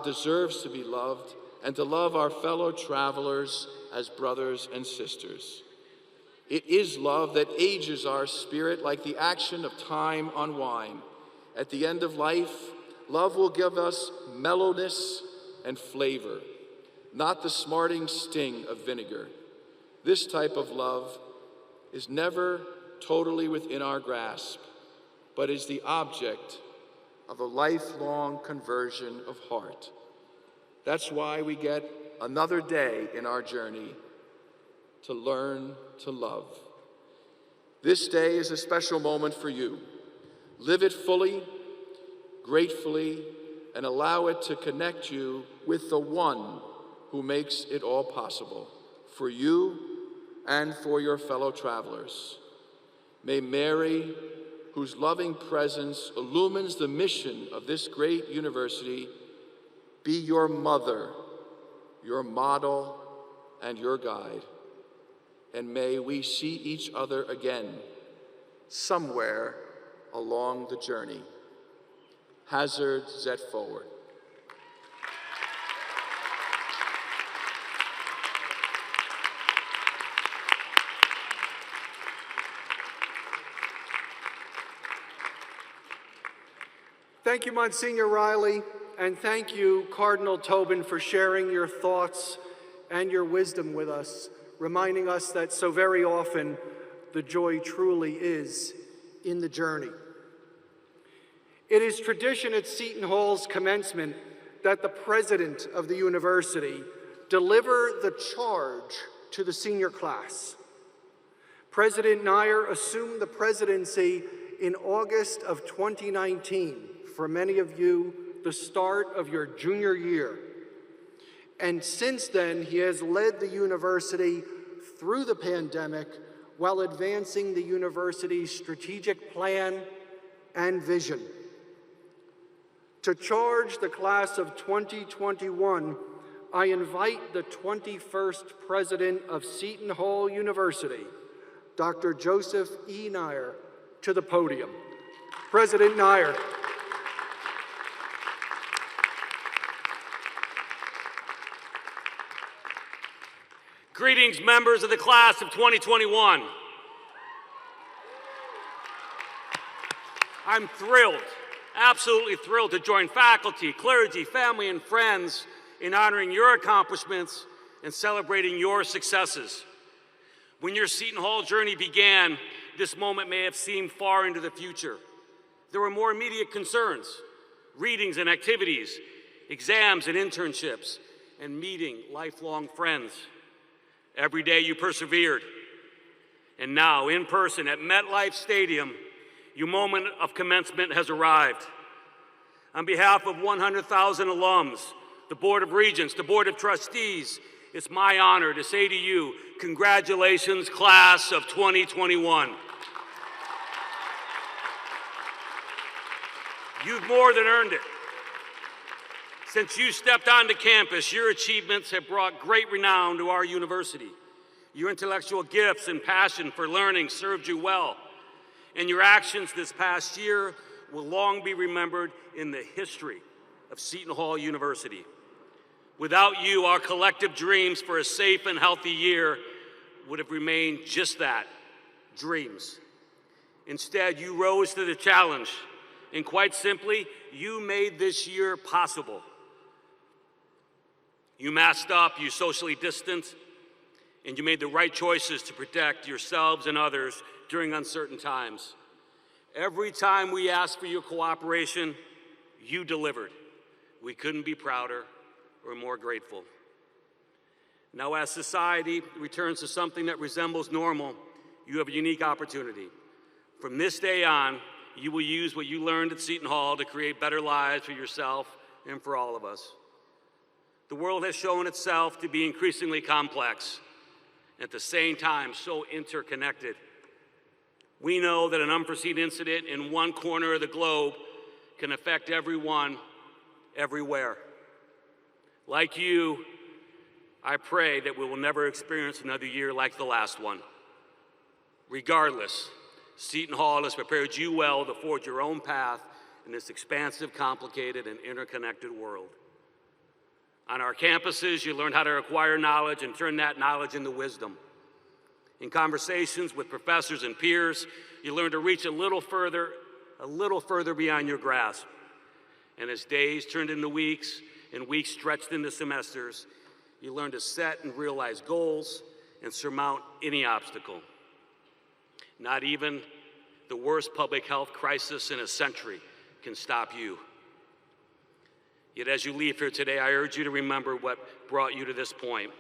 deserves to be loved, and to love our fellow travelers as brothers and sisters. It is love that ages our spirit like the action of time on wine. At the end of life, love will give us mellowness and flavor, not the smarting sting of vinegar. This type of love is never totally within our grasp, but is the object of a lifelong conversion of heart. That's why we get another day in our journey to learn to love. This day is a special moment for you. Live it fully, gratefully, and allow it to connect you with the one who makes it all possible, for you and for your fellow travelers. May Mary, whose loving presence illumines the mission of this great university, be your mother, your model, and your guide. And may we see each other again somewhere along the journey. Hazard set forward. Thank you, Monsignor Riley, and thank you, Cardinal Tobin, for sharing your thoughts and your wisdom with us, reminding us that so very often the joy truly is in the journey. It is tradition at Seton Hall's commencement that the president of the university deliver the charge to the senior class. President Nair assumed the presidency in August of 2019. For many of you, the start of your junior year. And since then, he has led the university through the pandemic while advancing the university's strategic plan and vision. To charge the class of 2021, I invite the 21st president of Seton Hall University, Dr. Joseph E. Nair, to the podium. President Nair. Greetings, members of the class of 2021. I'm thrilled, absolutely thrilled to join faculty, clergy, family, and friends in honoring your accomplishments and celebrating your successes. When your Seton Hall journey began, this moment may have seemed far into the future. There were more immediate concerns, readings and activities, exams and internships, and meeting lifelong friends. Every day you persevered. And now, in person at MetLife Stadium, your moment of commencement has arrived. On behalf of 100,000 alums, the Board of Regents, the Board of Trustees, it's my honor to say to you, congratulations, class of 2021. You've more than earned it. Since you stepped onto campus, your achievements have brought great renown to our university. Your intellectual gifts and passion for learning served you well, and your actions this past year will long be remembered in the history of Seton Hall University. Without you, our collective dreams for a safe and healthy year would have remained just that, dreams. Instead, you rose to the challenge, and quite simply, you made this year possible. You masked up, you socially distanced, and you made the right choices to protect yourselves and others during uncertain times. Every time we asked for your cooperation, you delivered. We couldn't be prouder or more grateful. Now, as society returns to something that resembles normal, you have a unique opportunity. From this day on, you will use what you learned at Seton Hall to create better lives for yourself and for all of us. The world has shown itself to be increasingly complex, at the same time so interconnected. We know that an unforeseen incident in one corner of the globe can affect everyone, everywhere. Like you, I pray that we will never experience another year like the last one. Regardless, Seton Hall has prepared you well to forge your own path in this expansive, complicated, and interconnected world. On our campuses, you learn how to acquire knowledge and turn that knowledge into wisdom. In conversations with professors and peers, you learn to reach a little further beyond your grasp. And as days turned into weeks and weeks stretched into semesters, you learn to set and realize goals and surmount any obstacle. Not even the worst public health crisis in a century can stop you. Yet as you leave here today, I urge you to remember what brought you to this point.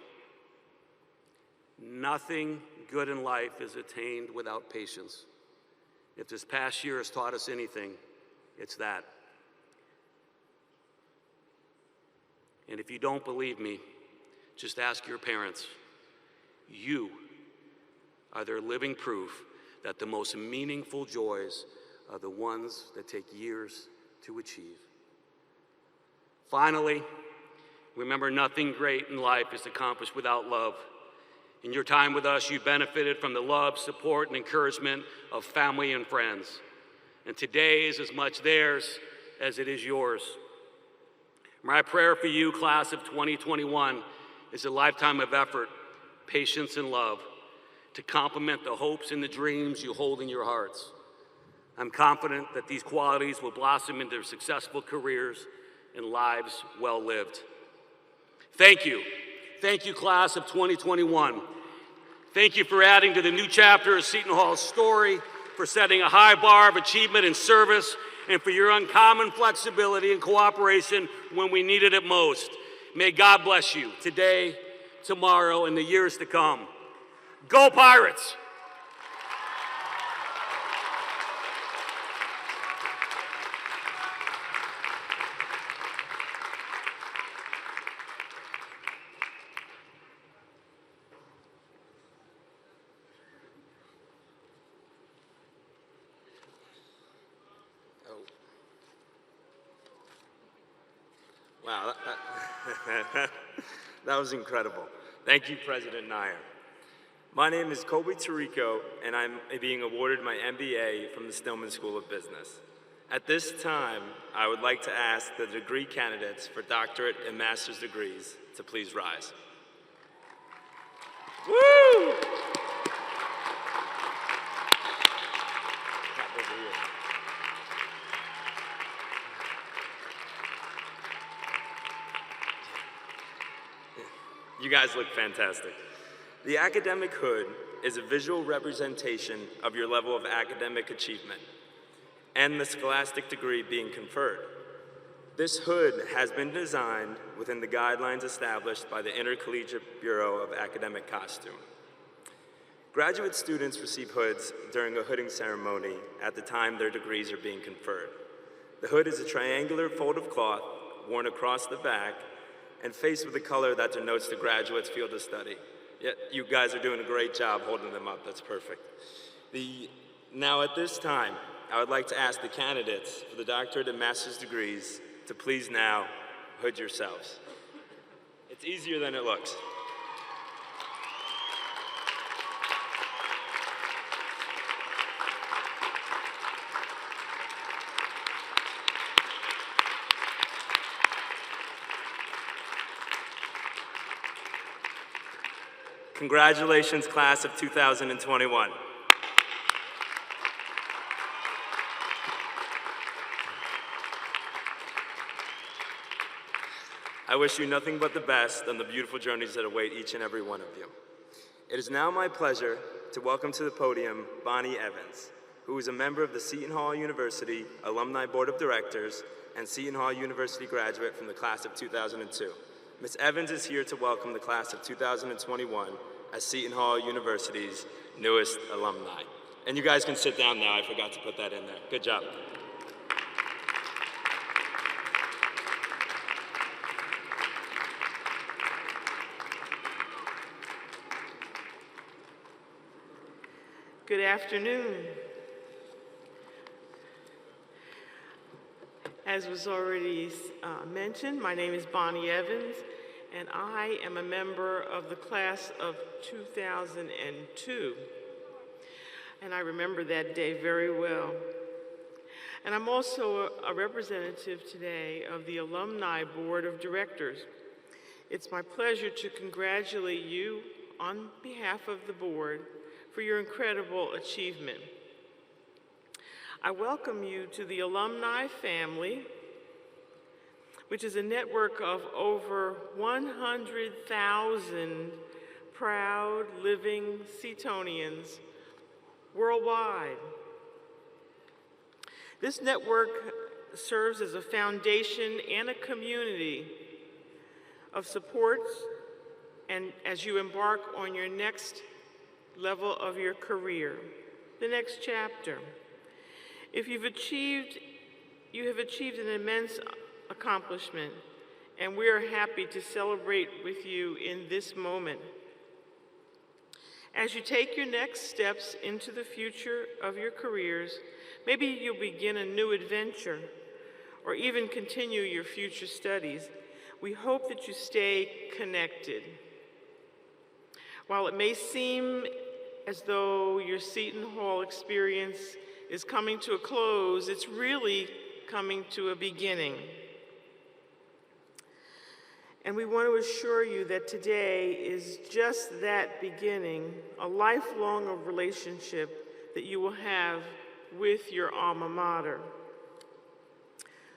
Nothing good in life is attained without patience. If this past year has taught us anything, it's that. And if you don't believe me, just ask your parents. You are their living proof that the most meaningful joys are the ones that take years to achieve. Finally, remember nothing great in life is accomplished without love. In your time with us, you benefited from the love, support, and encouragement of family and friends. And today is as much theirs as it is yours. My prayer for you, class of 2021, is a lifetime of effort, patience, and love to complement the hopes and the dreams you hold in your hearts. I'm confident that these qualities will blossom into successful careers and lives well lived. Thank you. Thank you, class of 2021. Thank you for adding to the new chapter of Seton Hall's story, for setting a high bar of achievement and service, and for your uncommon flexibility and cooperation when we needed it most. May God bless you today, tomorrow, and the years to come. Go Pirates! Wow, that was incredible. Thank you, President Nair. My name is Kobe Tarico, and I'm being awarded my MBA from the Stillman School of Business. At this time, I would like to ask the degree candidates for doctorate and master's degrees to please rise. Woo! You guys look fantastic. The academic hood is a visual representation of your level of academic achievement and the scholastic degree being conferred. This hood has been designed within the guidelines established by the Intercollegiate Bureau of Academic Costume. Graduate students receive hoods during a hooding ceremony at the time their degrees are being conferred. The hood is a triangular fold of cloth worn across the back and faced with a color that denotes the graduate's field of study. Yeah, you guys are doing a great job holding them up. That's perfect. Now at this time, I would like to ask the candidates for the doctorate and master's degrees to please now hood yourselves. It's easier than it looks. Congratulations, class of 2021. I wish you nothing but the best on the beautiful journeys that await each and every one of you. It is now my pleasure to welcome to the podium Bonnie Evans, who is a member of the Seton Hall University Alumni Board of Directors and Seton Hall University graduate from the class of 2002. Ms. Evans is here to welcome the class of 2021 as Seton Hall University's newest alumni. And you guys can sit down now, I forgot to put that in there. Good job. Good afternoon. As was already mentioned, my name is Bonnie Evans, and I am a member of the class of 2002. And I remember that day very well. And I'm also a representative today of the Alumni Board of Directors. It's my pleasure to congratulate you on behalf of the board for your incredible achievement. I welcome you to the alumni family, which is a network of over 100,000 proud living Setonians worldwide. This network serves as a foundation and a community of support and as you embark on your next level of your career, the next chapter. If you have achieved an immense accomplishment, and we are happy to celebrate with you in this moment. As you take your next steps into the future of your careers, maybe you'll begin a new adventure or even continue your future studies. We hope that you stay connected. While it may seem as though your Seton Hall experience is coming to a close, it's really coming to a beginning. And we want to assure you that today is just that beginning, a lifelong relationship that you will have with your alma mater.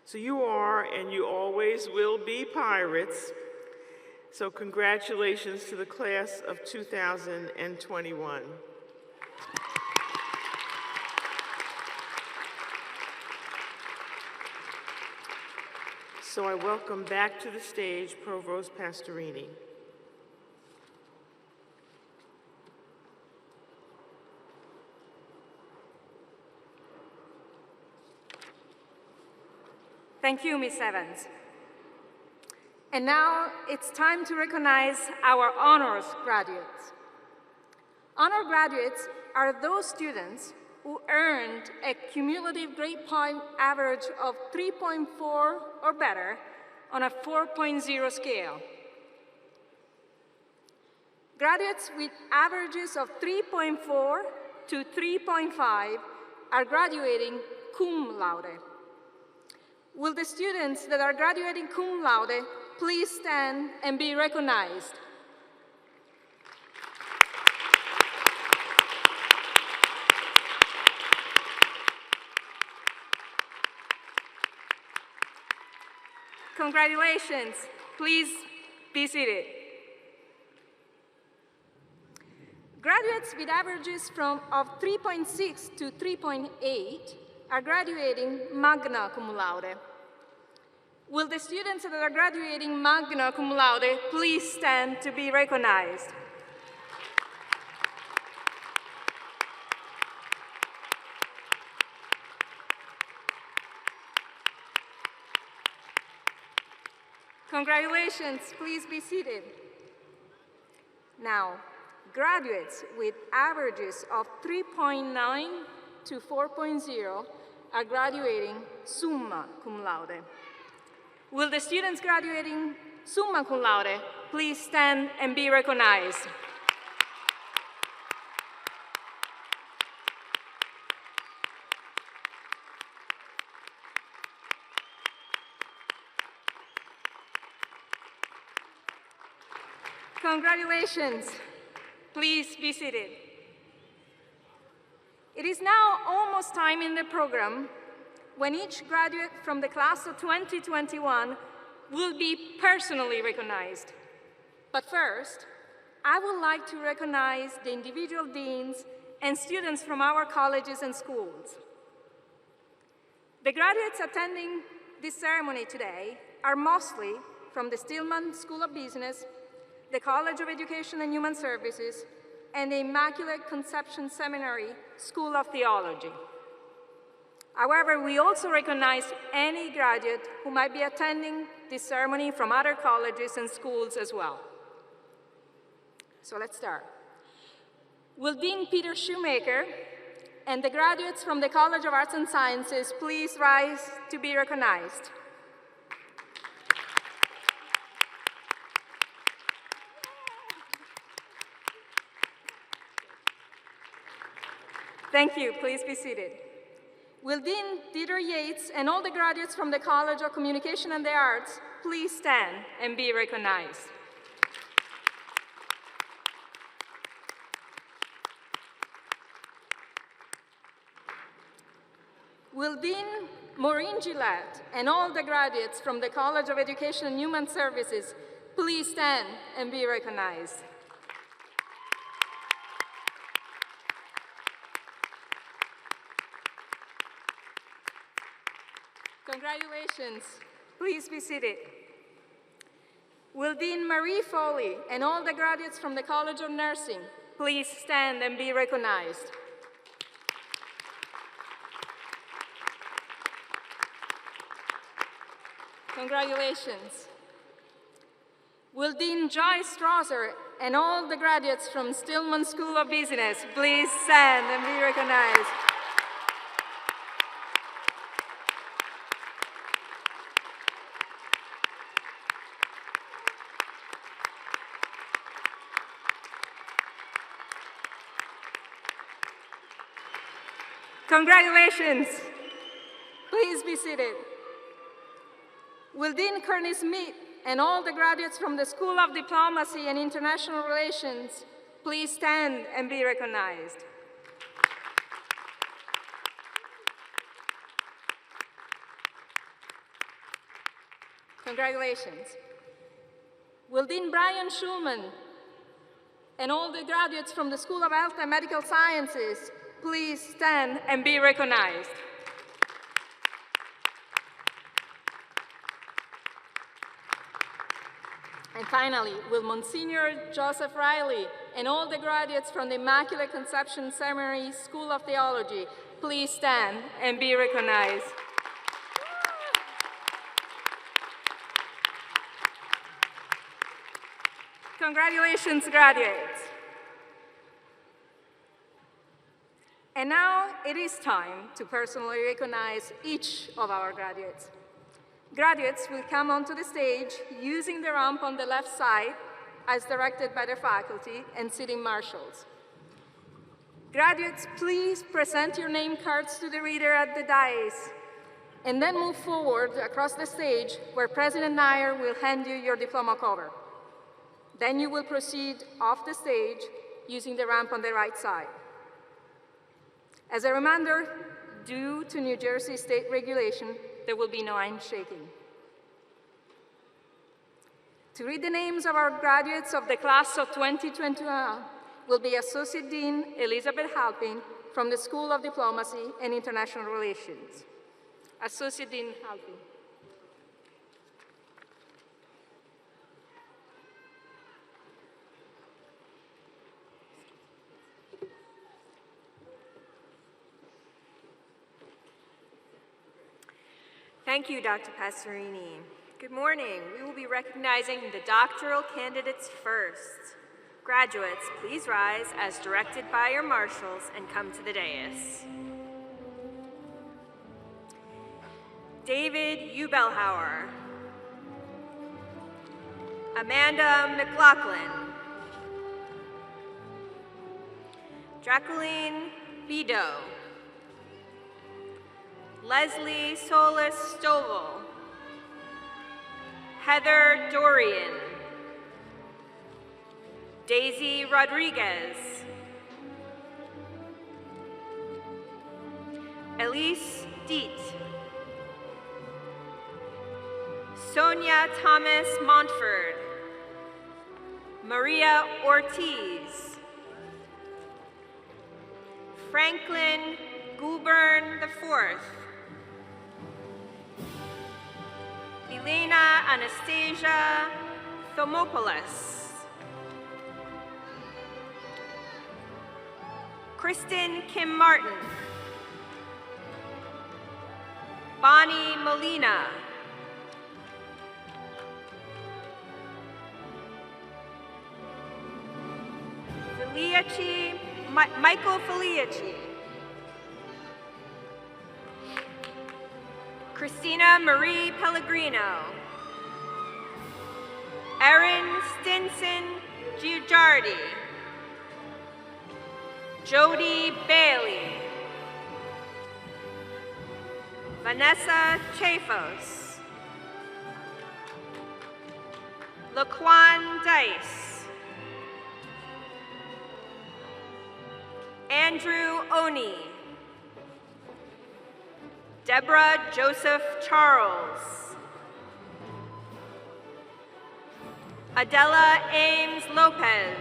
So you are, and you always will be, pirates. So congratulations to the class of 2021. So I welcome back to the stage Provost Pastorini. Thank you, Ms. Evans. And now it's time to recognize our honors graduates. Honor graduates are those students who earned a cumulative grade point average of 3.4 or better on a 4.0 scale. Graduates with averages of 3.4 to 3.5 are graduating cum laude. Will the students that are graduating cum laude please stand and be recognized? Congratulations. Please be seated. Graduates with averages of 3.6 to 3.8 are graduating magna cum laude. Will the students that are graduating magna cum laude please stand to be recognized? Congratulations, please be seated. Now, graduates with averages of 3.9 to 4.0 are graduating summa cum laude. Will the students graduating summa cum laude please stand and be recognized? Congratulations. Please be seated. It is now almost time in the program when each graduate from the class of 2021 will be personally recognized. But first, I would like to recognize the individual deans and students from our colleges and schools. The graduates attending this ceremony today are mostly from the Stillman School of Business, the College of Education and Human Services, and the Immaculate Conception Seminary School of Theology. However, we also recognize any graduate who might be attending this ceremony from other colleges and schools as well. So let's start. Will Dean Peter Shoemaker and the graduates from the College of Arts and Sciences please rise to be recognized? Thank you. Please be seated. Will Dean Dieter Yates and all the graduates from the College of Communication and the Arts please stand and be recognized? Will Dean Maureen Gillette and all the graduates from the College of Education and Human Services please stand and be recognized? Congratulations. Please be seated. Will Dean Marie Foley and all the graduates from the College of Nursing please stand and be recognized? Congratulations. Will Dean Joyce Strasser and all the graduates from Stillman School of Business please stand and be recognized? Congratulations. Please be seated. Will Dean Kearney Smith and all the graduates from the School of Diplomacy and International Relations please stand and be recognized? Congratulations. Will Dean Brian Schulman and all the graduates from the School of Health and Medical Sciences please stand and be recognized? And finally, will Monsignor Joseph Riley and all the graduates from the Immaculate Conception Seminary School of Theology please stand and be recognized? Congratulations, graduates. And now it is time to personally recognize each of our graduates. Graduates will come onto the stage using the ramp on the left side as directed by their faculty and sitting marshals. Graduates, please present your name cards to the reader at the dais and then move forward across the stage where President Nair will hand you your diploma cover. Then you will proceed off the stage using the ramp on the right side. As a reminder, due to New Jersey state regulation, there will be no handshaking. To read the names of our graduates of the class of 2021 will be Associate Dean Elizabeth Halpin from the School of Diplomacy and International Relations. Associate Dean Halpin. Thank you, Dr. Passerini. Good morning. We will be recognizing the doctoral candidates first. Graduates, please rise as directed by your marshals and come to the dais. David Ubelhauer. Amanda McLaughlin. Jacqueline Bido. Leslie Solis Stovall. Heather Dorian. Daisy Rodriguez. Elise Diet. Sonia Thomas Montford. Maria Ortiz. Franklin Goulburn IV. Elena Anastasia Thomopoulos. Kristen Kim Martin. Bonnie Molina. Michael Felici. Christina Marie Pellegrino. Erin Stinson Giugiardi. Jody Bailey. Vanessa Chafos. Laquan Dice. Andrew Oni. Deborah Joseph Charles. Adela Ames Lopez.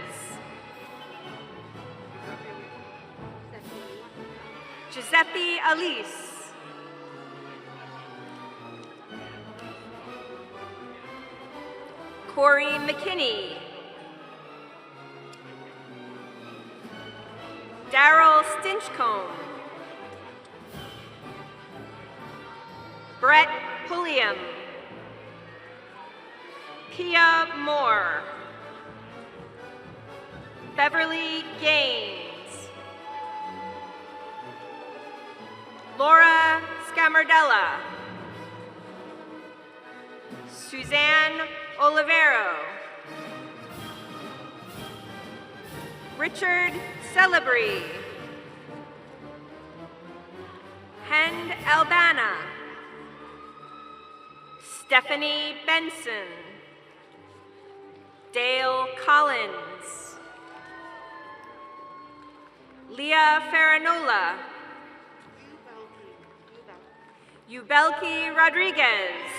Giuseppe Alice. Corey McKinney. Daryl Stinchcomb. Brett Pulliam. Pia Moore. Beverly Gaines. Laura Scamardella. Suzanne Olivero. Richard Celebree. Hend Albana. Stephanie Benson. Dale Collins. Leah Faranola. Ubelki Rodriguez.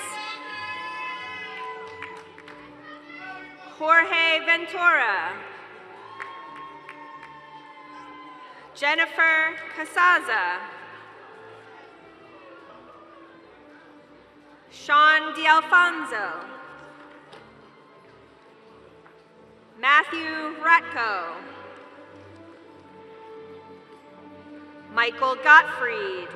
Jorge Ventura. Jennifer Casaza. Sean D'Alfonso. Matthew Ratko. Michael Gottfried.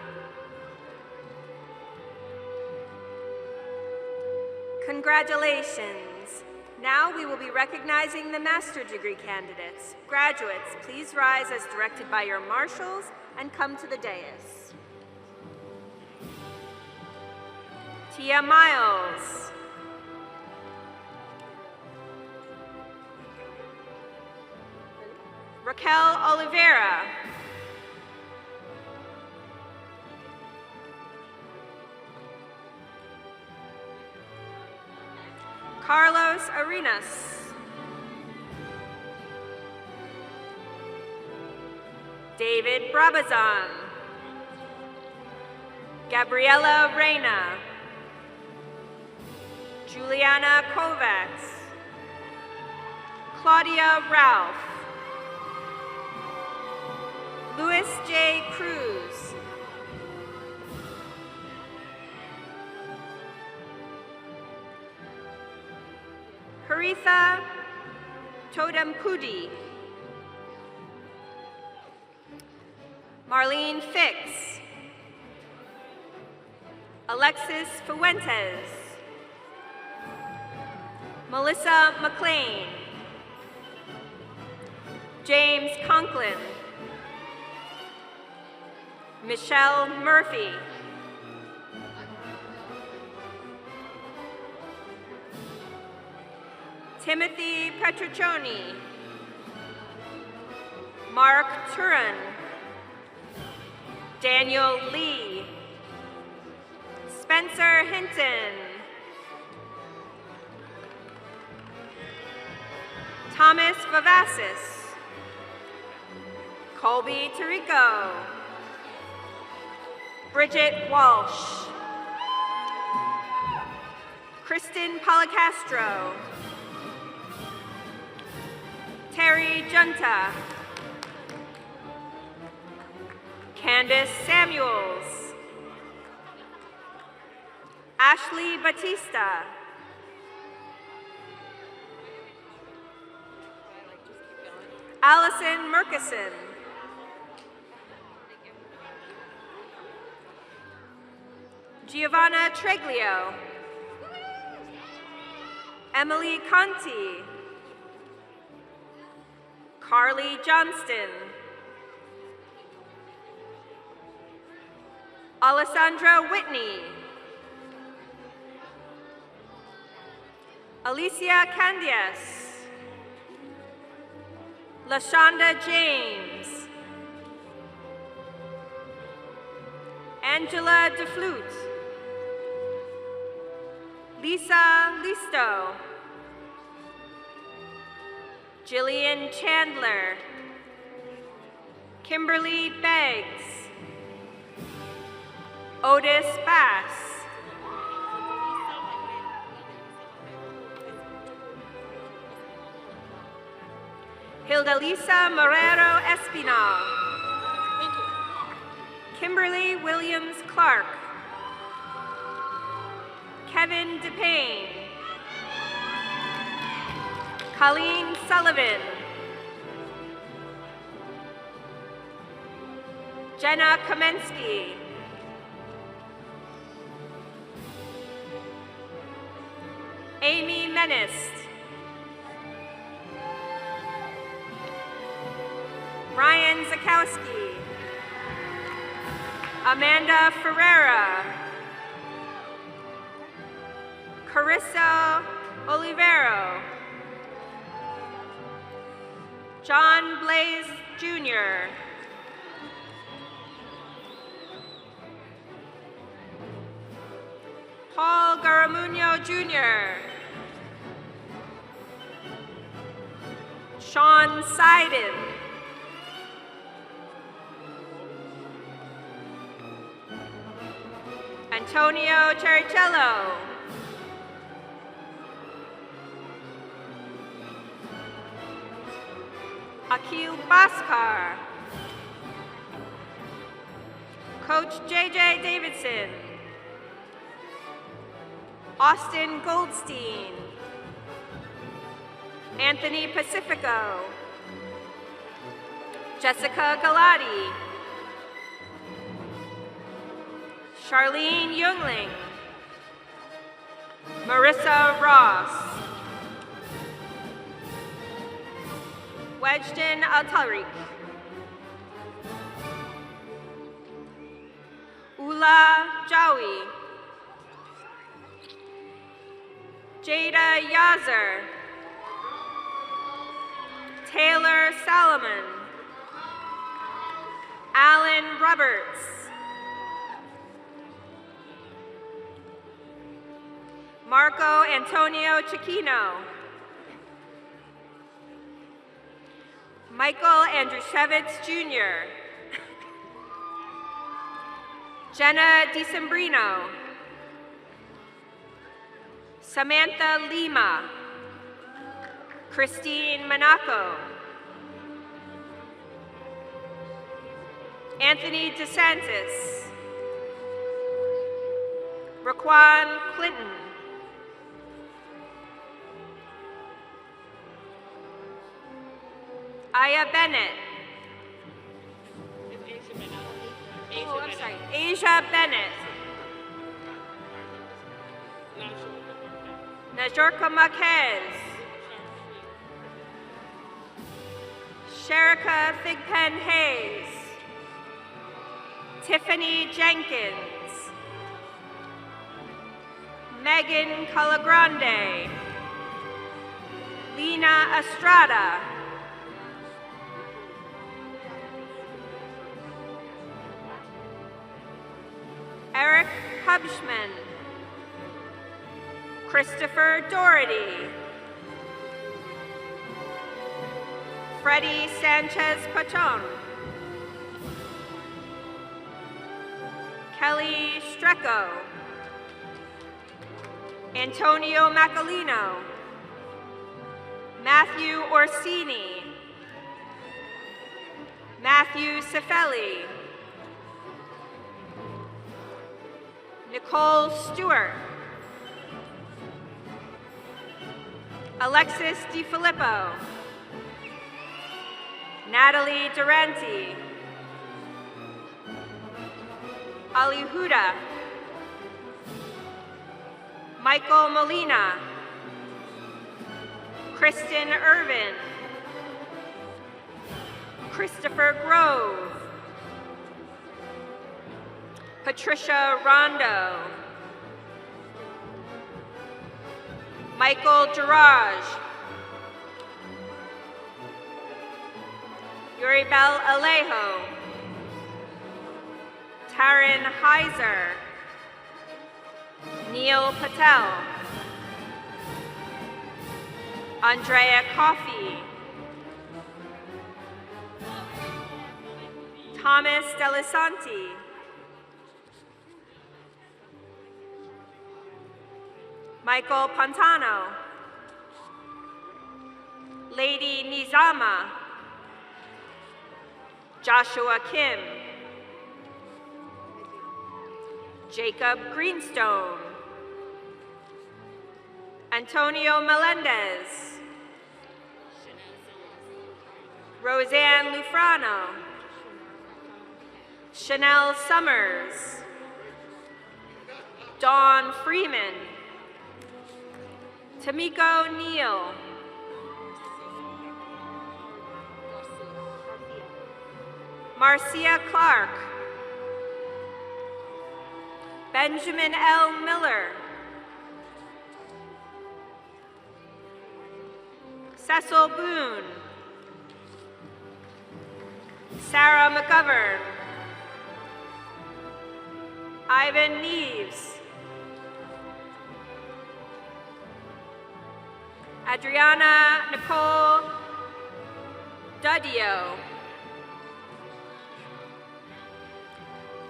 Congratulations. Now we will be recognizing the master's degree candidates. Graduates, please rise as directed by your marshals and come to the dais. Tia Miles. Raquel Oliveira. Carlos Arenas. David Brabazon. Gabriela Reyna. Juliana Kovacs. Claudia Ralph. Louis J. Cruz. Haritha Todampudi. Marlene Fix. Alexis Fuentes. Melissa McLean. James Conklin. Michelle Murphy. Timothy Petruccioni. Mark Turin. Daniel Lee. Spencer Hinton. Thomas Vavasis. Colby Tirico. Bridget Walsh. Kristen Policastro. Terry Junta. Candace Samuels. Ashley Batista. Allison Murkison. Giovanna Treglio. Emily Conti. Carly Johnston. Alessandra Whitney. Alicia Candias. LaShonda James. Angela DeFlute. Lisa Listo. Jillian Chandler. Kimberly Beggs. Otis Bass. Hildalisa Marrero Espinal. Kimberly Williams Clark. Kevin DePayne. Colleen Sullivan. Jenna Kamensky. Amy Menist. Ryan Zakowski. Amanda Ferreira. Carissa Olivero. John Blaze Jr. Paul Garamuno Jr. Sean Seiden. Antonio Chericello. Akil Bhaskar. Coach JJ Davidson. Austin Goldstein. Anthony Pacifico. Jessica Galati. Charlene Youngling. Marissa Ross. Wejden Altariq. Ula Jawi. Jada Yazer. Taylor Salomon. Alan Roberts. Marco Antonio Chiquino. Michael Andrushevitz Jr. Jenna DeSembrino. Samantha Lima. Christine Monaco, Anthony DeSantis, Raquan Clinton, Aya Bennett, Asia Bennett, Najorka Marquez, Sherika Thigpen Hayes, Tiffany Jenkins, Megan Calagrande, Lena Estrada, Eric Hubschman, Christopher Doherty, Freddie Sanchez Pachon, Kelly Strecco, Antonio Macalino, Matthew Orsini, Matthew Cifelli, Nicole Stewart, Alexis DiFilippo, Natalie Durante, Ali Huda, Michael Molina, Kristen Irvin, Christopher Grove, Patricia Rondo, Michael Girage, Yuribel Alejo, Taryn Heiser, Neil Patel, Andrea Coffey, Thomas Delisanti, Michael Pantano, Lady Nizama, Joshua Kim, Jacob Greenstone, Antonio Melendez, Roseanne Lufrano, Chanel Summers, Dawn Freeman, Tamiko Neal, Marcia Clark, Benjamin L. Miller, Cecil Boone, Sarah McGovern, Ivan Neves, Adriana Nicole Dudio,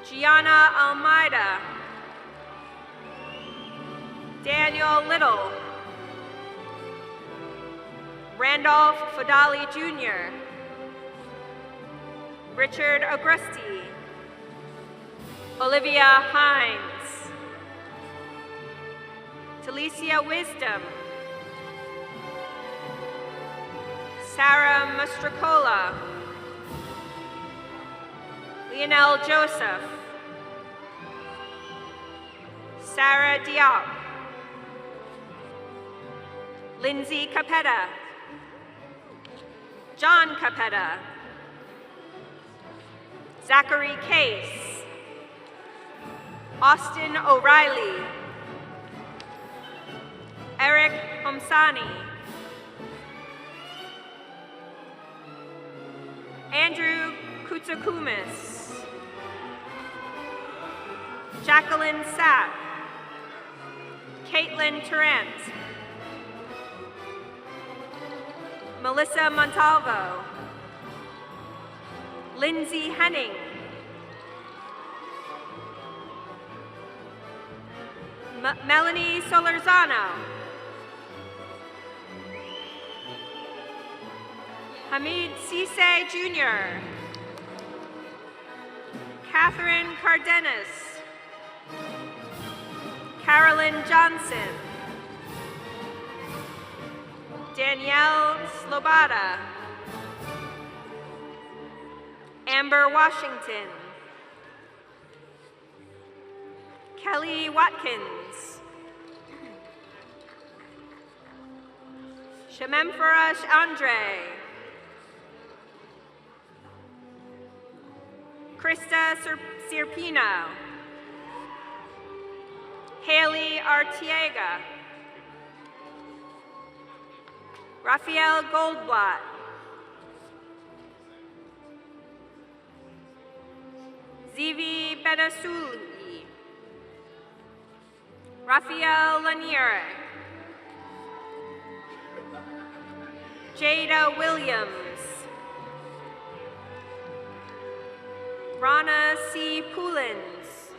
Gianna Almeida, Daniel Little, Randolph Fadali Jr., Richard Agresti, Olivia Hines, Talicia Wisdom, Sarah Mastricola, Lionel Joseph, Sarah Diop, Lindsay Capetta, John Capetta, Zachary Case, Austin O'Reilly, Eric Homsani, Andrew Koutsakumis, Jacqueline Sapp, Caitlin Tarrant, Melissa Montalvo, Lindsay Henning, Melanie Solorzano, Hamid Cisse Jr., Catherine Cardenas, Carolyn Johnson, Danielle Slobada, Amber Washington, Kelly Watkins, Shememfarash Andre, Krista Sirpino, Haley Artiega, Rafael Goldblatt, Zivi Benasuli, Rafael Laniere, Jada Williams, Rana C. Poulins,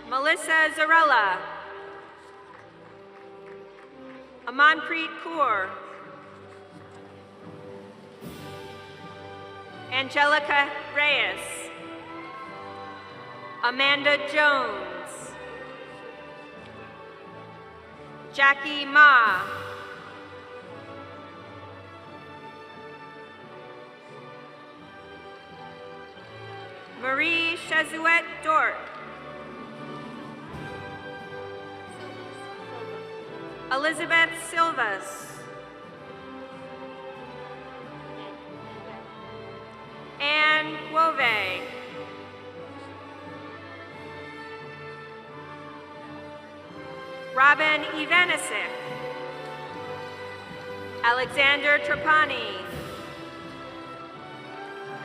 Melissa Zarella, Amanpreet Kaur, Angelica Reyes, Amanda Jones, Jackie Ma, Marie Chazuette Dort, Elizabeth Silvas, Anne Wove, Robin Ivanisic, Alexander Trapani,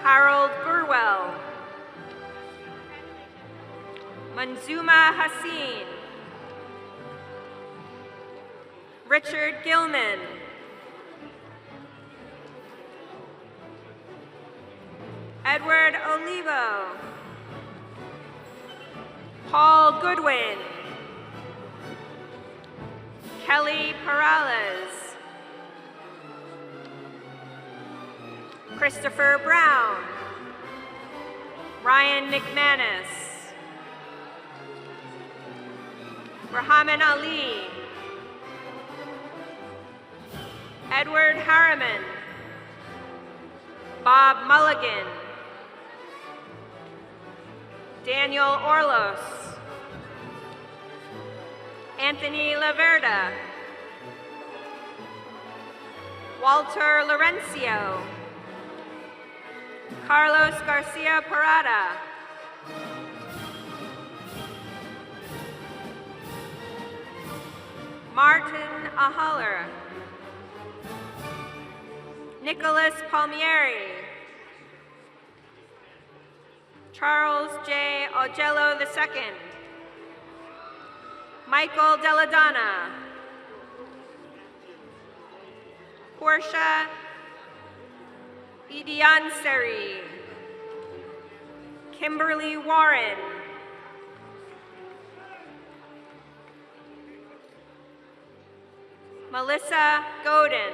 Harold Burwell, Manzuma Hassin, Richard Gilman, Edward Olivo, Paul Goodwin, Kelly Perales, Christopher Brown, Ryan McManus, Rahaman Ali, Edward Harriman, Bob Mulligan, Daniel Orlos, Anthony Laverda, Walter Laurencio, Carlos Garcia Parada, Martin Ahaler, Nicholas Palmieri, Charles J. Augello II, Michael Deladonna, Portia Idianseri, Kimberly Warren, Melissa Godin,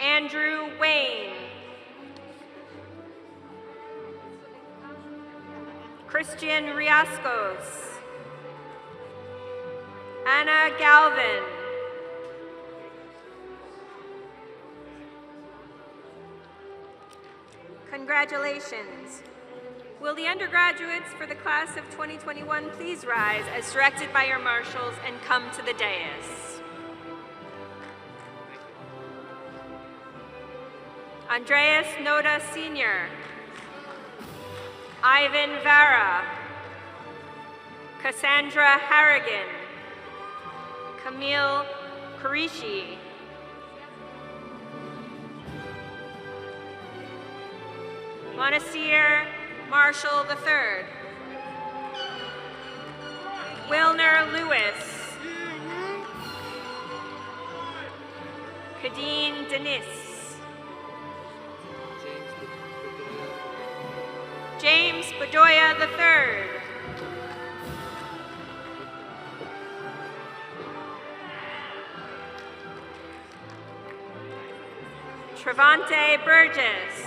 Andrew Wayne, Christian Riascos, Anna Galvin, congratulations. Will the undergraduates for the class of 2021 please rise as directed by your marshals and come to the dais? Andreas Noda Sr., Ivan Vara, Cassandra Harrigan, Camille Karishi, Monasir Marshall III, Wilner Lewis, Kadeen Denis, James Bedoya III, Trevante Burgess.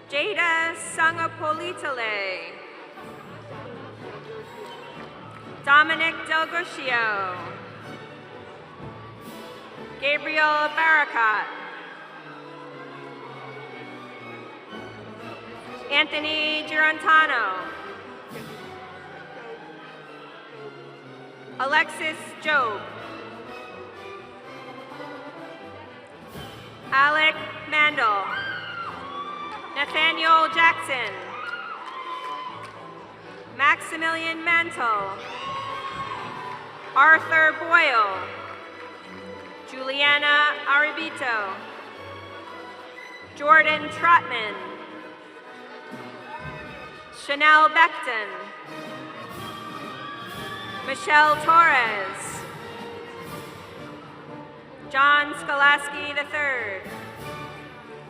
Jada Sangapolitale. Dominic Del Guscio. Gabriel Barakat. Anthony Girantano. Alexis Job. Alec Mandel. Nathaniel Jackson. Maximilian Mantle. Arthur Boyle. Juliana Aribito. Jordan Trotman. Chanel Beckton. Michelle Torres. John Skolaski III.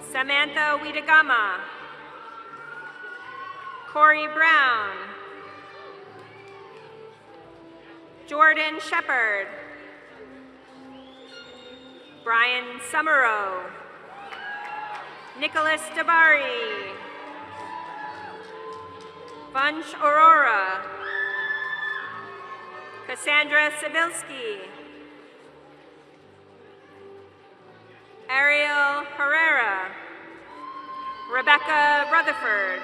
Samantha Wiedegama. Corey Brown. Jordan Shepard. Brian Summerow. Nicholas Dabari. Vansh Aurora. Cassandra Sibilski. Ariel Herrera. Rebecca Rutherford.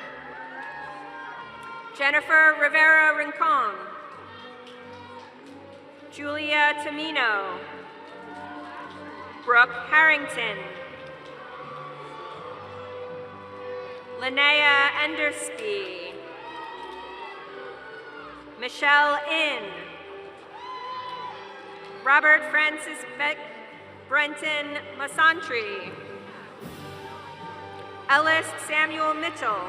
Jennifer Rivera Rincon. Julia Tamino. Brooke Harrington. Linnea Endersby. Michelle Inn. Robert Francis Brenton Masantri. Ellis Samuel Mitchell.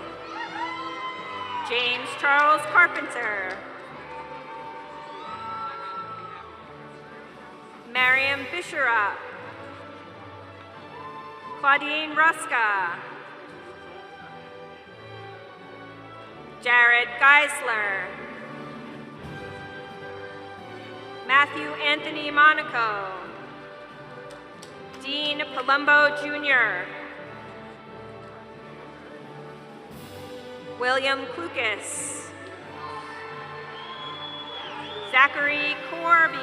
James Charles Carpenter. Mariam Bisharap. Claudine Ruska. Jared Geisler. Matthew Anthony Monaco. Dean Palumbo Jr. William Klukas. Zachary Corby.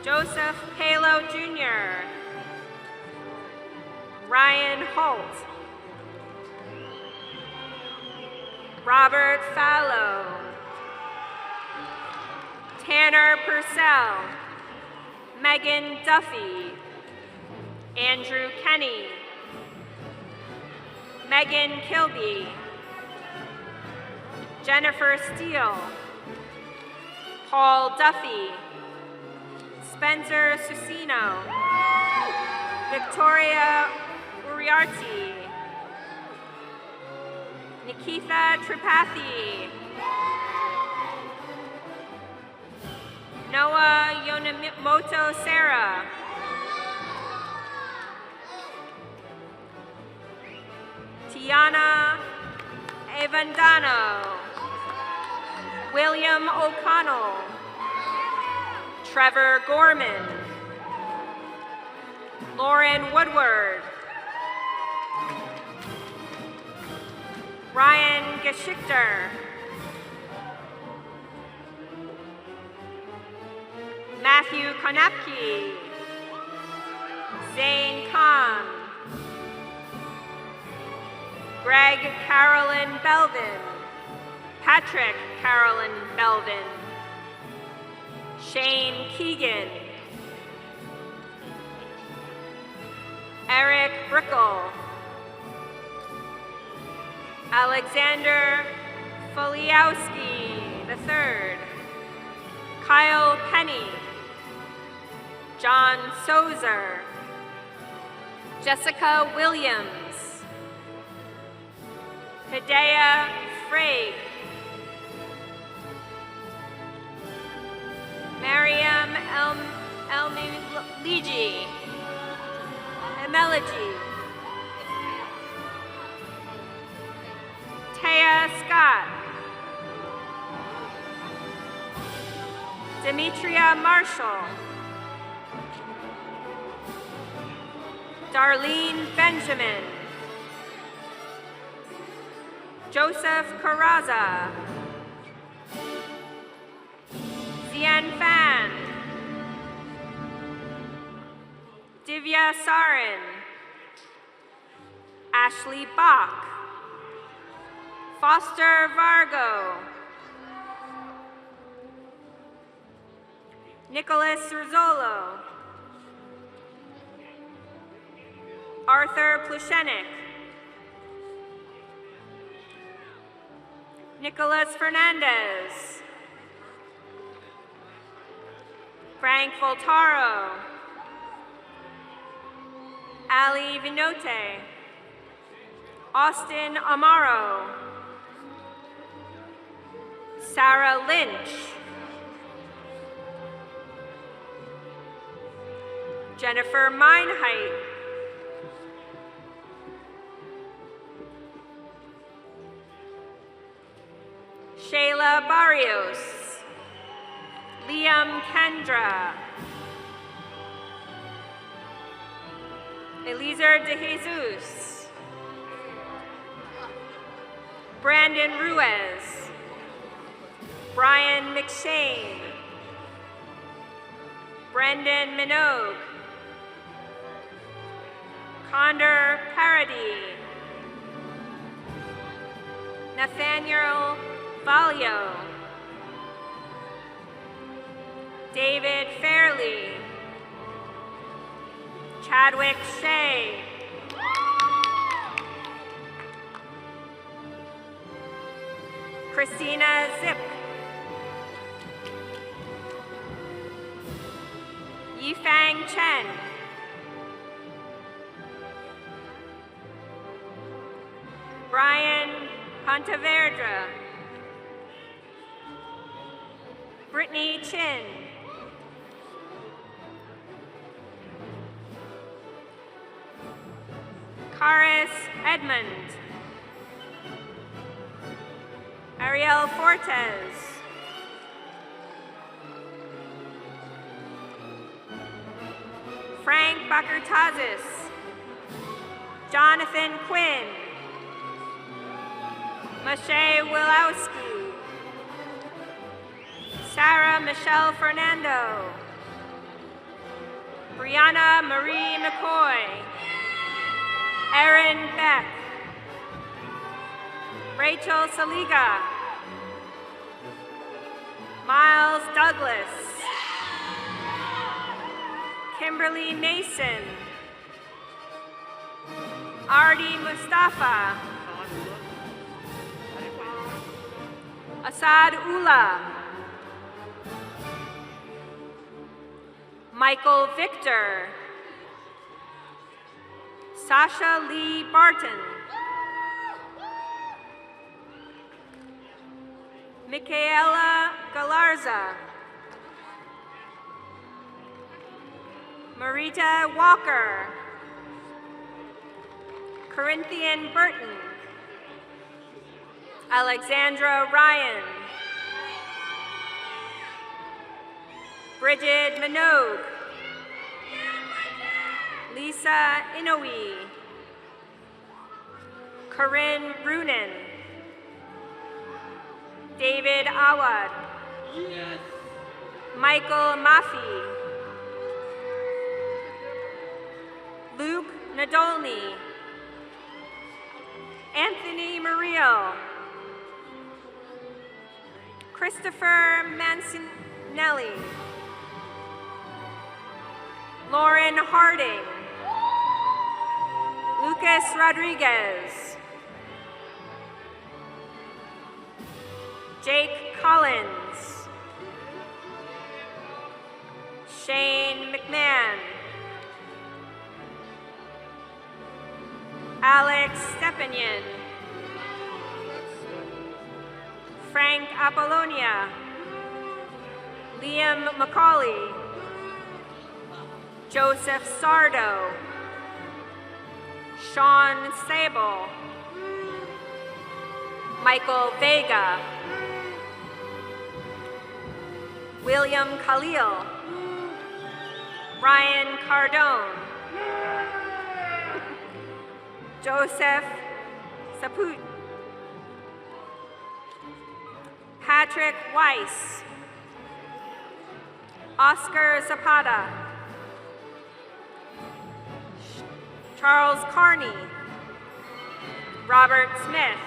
Joseph Palo Jr. Ryan Holt. Robert Fallow. Tanner Purcell. Megan Duffy. Andrew Kenny. Megan Kilby. Jennifer Steele. Paul Duffy. Spencer Susino. Victoria Uriarty. Nikitha Tripathi. Noah Yonemoto Sarah. Tiana Evandano. William O'Connell. Trevor Gorman. Lauren Woodward. Ryan Geschichter. Matthew Konapke. Zane Khan. Greg Carolyn Belvin. Patrick Carolyn Belvin. Shane Keegan. Eric Brickle. Alexander Foliowski III. Kyle Penny. John Sozer. Jessica Williams. Hidea Frey. Mariam Elmiliji. Emelogy. Taya Scott. Demetria Marshall. Darlene Benjamin. Joseph Carraza. Zian Fan. Divya Sarin. Ashley Bach. Foster Vargo. Nicholas Rizzolo. Arthur Plushenik. Nicholas Fernandez. Frank Voltaro. Ali Vinote. Austin Amaro. Sarah Lynch. Jennifer Meinheit. Shayla Barrios. Liam Kendra. Eliezer De Jesus. Brandon Ruiz. Brian McShane. Brendan Minogue. Condor Parody. Nathaniel Valio. David Fairley. Chadwick Shea. Christina Zip. Yifang Chen. Brian Ponteverdra. Brittany Chin. Karis Edmond. Ariel Fortes. Frank Bakartazis. Jonathan Quinn. Mache Wilowski. Sarah Michelle Fernando. Brianna Marie McCoy. Erin Beck. Rachel Saliga. Miles Douglas. Kimberly Mason. Artie Mustafa. Asad Ula. Michael Victor. Sasha Lee Barton. Michaela Galarza. Marita Walker. Corinthian Burton. Alexandra Ryan. Bridget Minogue. Lisa Inoue. Corinne Brunin. David Awad. Yes. Michael Maffey. Luke Nadolny. Anthony Murillo. Christopher Mancinelli. Lauren Harding. Lucas Rodriguez. Jake Collins. Shane McMahon. Alex Stepanian. Frank Apollonia. Liam McCauley. Joseph Sardo. Sean Sable. Michael Vega. William Khalil. Ryan Cardone. Joseph Saput. Patrick Weiss. Oscar Zapata. Charles Carney. Robert Smith.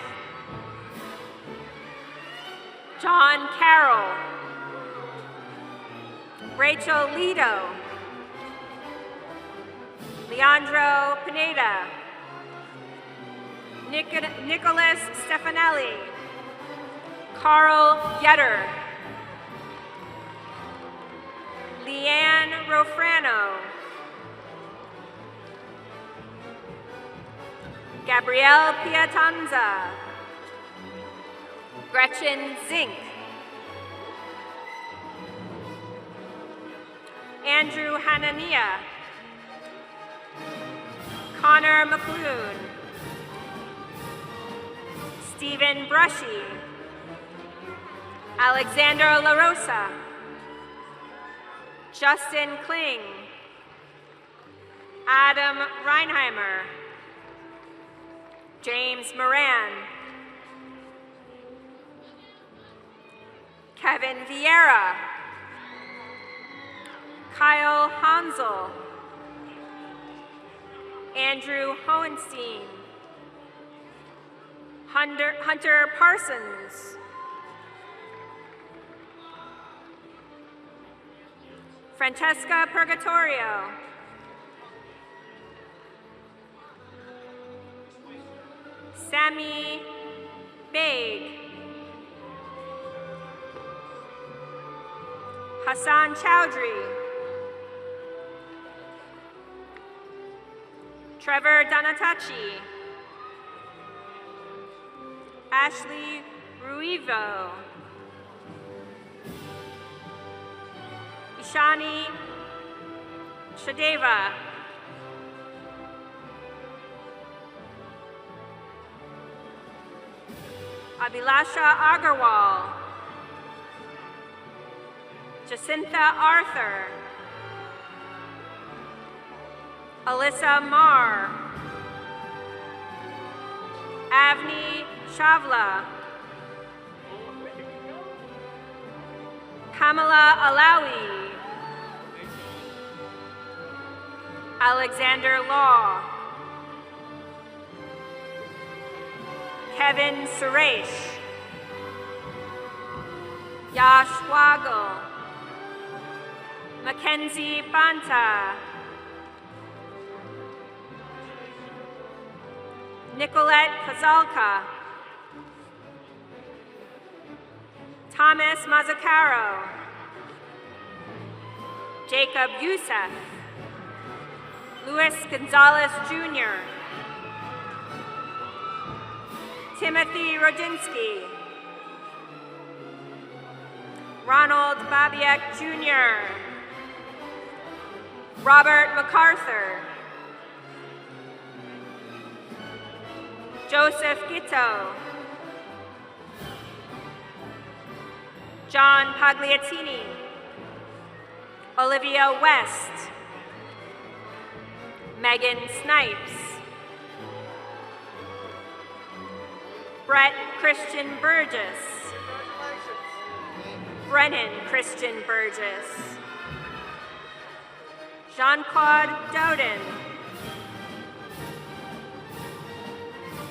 John Carroll. Rachel Lido. Leandro Pineda. Nicholas Stefanelli. Carl Yetter. Leanne Rofrano. Gabrielle Piatanza. Gretchen Zink. Andrew Hanania. Connor McClune. Stephen Brushy. Alexander LaRosa. Justin Kling. Adam Reinheimer. James Moran. Kevin Vieira. Kyle Hansel. Andrew Hohenstein. Hunter Parsons. Francesca Purgatorio. Sammy Baig. Hassan Chowdhury. Trevor Donatachi. Ashley Ruivo. Ishani Shadeva. Abhilasha Agarwal. Jacintha Arthur. Alyssa Marr. Avni Shavla. Pamela Alawi. Alexander Law. Kevin Suresh. Yash Waggle. Mackenzie Banta. Nicolette Pazalka. Thomas Mazzacaro. Jacob Youssef. Luis Gonzalez Jr. Timothy Rodinsky. Ronald Babiak Jr. Robert MacArthur. Joseph Gitto. John Pagliatini. Olivia West. Megan Snipes. Brett Christian Burgess. Brennan Christian Burgess. Jean-Claude Dowden.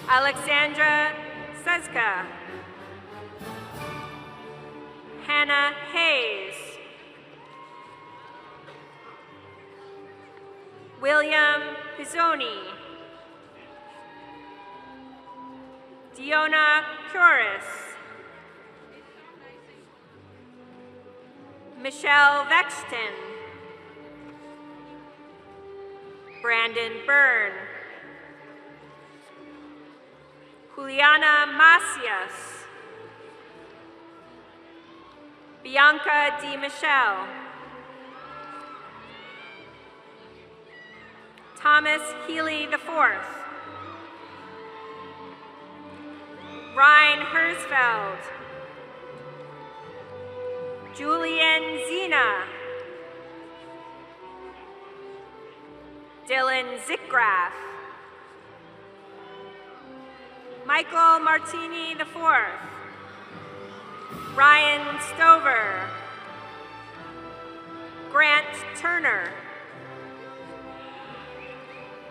Alexandra Seska. Hannah Hayes. William Pizzoni. Diona Curis. Michelle Vexton. Brandon Byrne. Juliana Macias. Bianca Di Michelle. Thomas Healy IV. Ryan Hersfeld. Julian Zena. Dylan Zickgraf. Michael Martini IV. Ryan Stover. Grant Turner.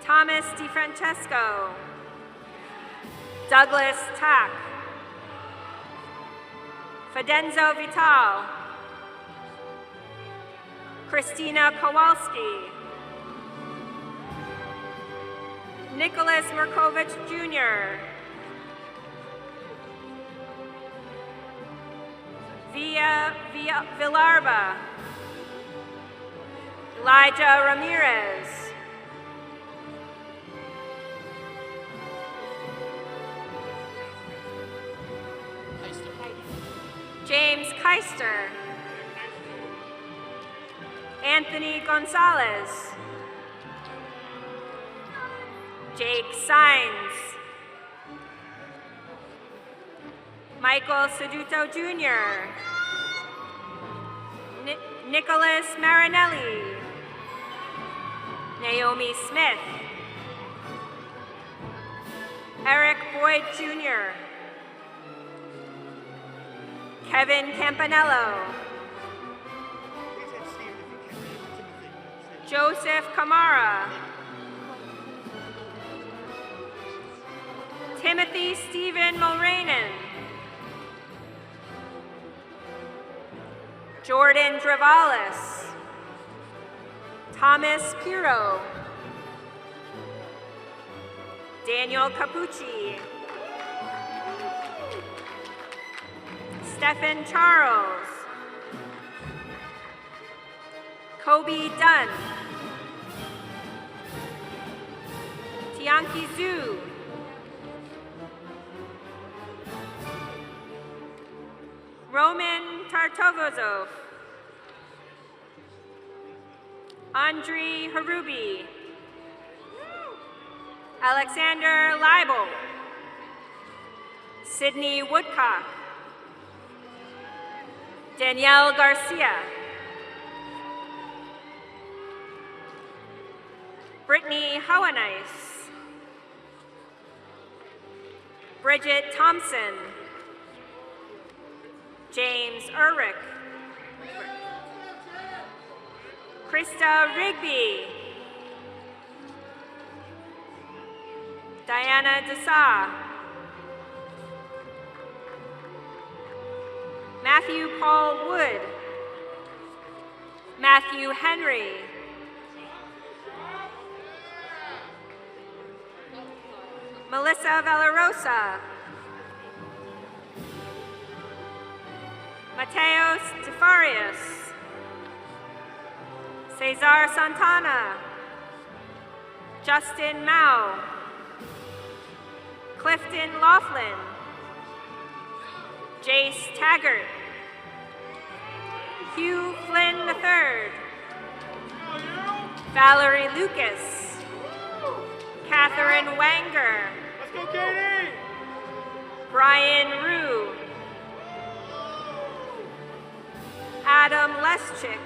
Thomas DiFrancesco. Douglas Tack. Fidenzo Vital. Christina Kowalski. Nicholas Merkovich Jr. Via Villarba. Elijah Ramirez. James Keister. Anthony Gonzalez. Jake Sines. Michael Seduto Jr. Nicholas Marinelli. Naomi Smith. Eric Boyd Jr. Kevin Campanello. Joseph Kamara. Timothy Stephen Mulranen. Jordan Dravalis. Thomas Piro. Daniel Capucci. Stephen Charles. Kobe Dunn. Tianki Zhu. Roman Tartovozov. Andrei Harubi. Alexander Leibel. Sydney Woodcock. Danielle Garcia. Brittany Hoheneiss. Bridget Thompson. James Urich. Krista Rigby. Diana Desa. Matthew Paul Wood. Matthew Henry. Melissa Valarosa. Mateos Defarius. Cesar Santana. Justin Mao. Clifton Laughlin. Jace Taggart. Hugh Flynn III. Valerie Lucas. Catherine Wanger. Let's go, Katie! Brian Rue. Adam Leschik.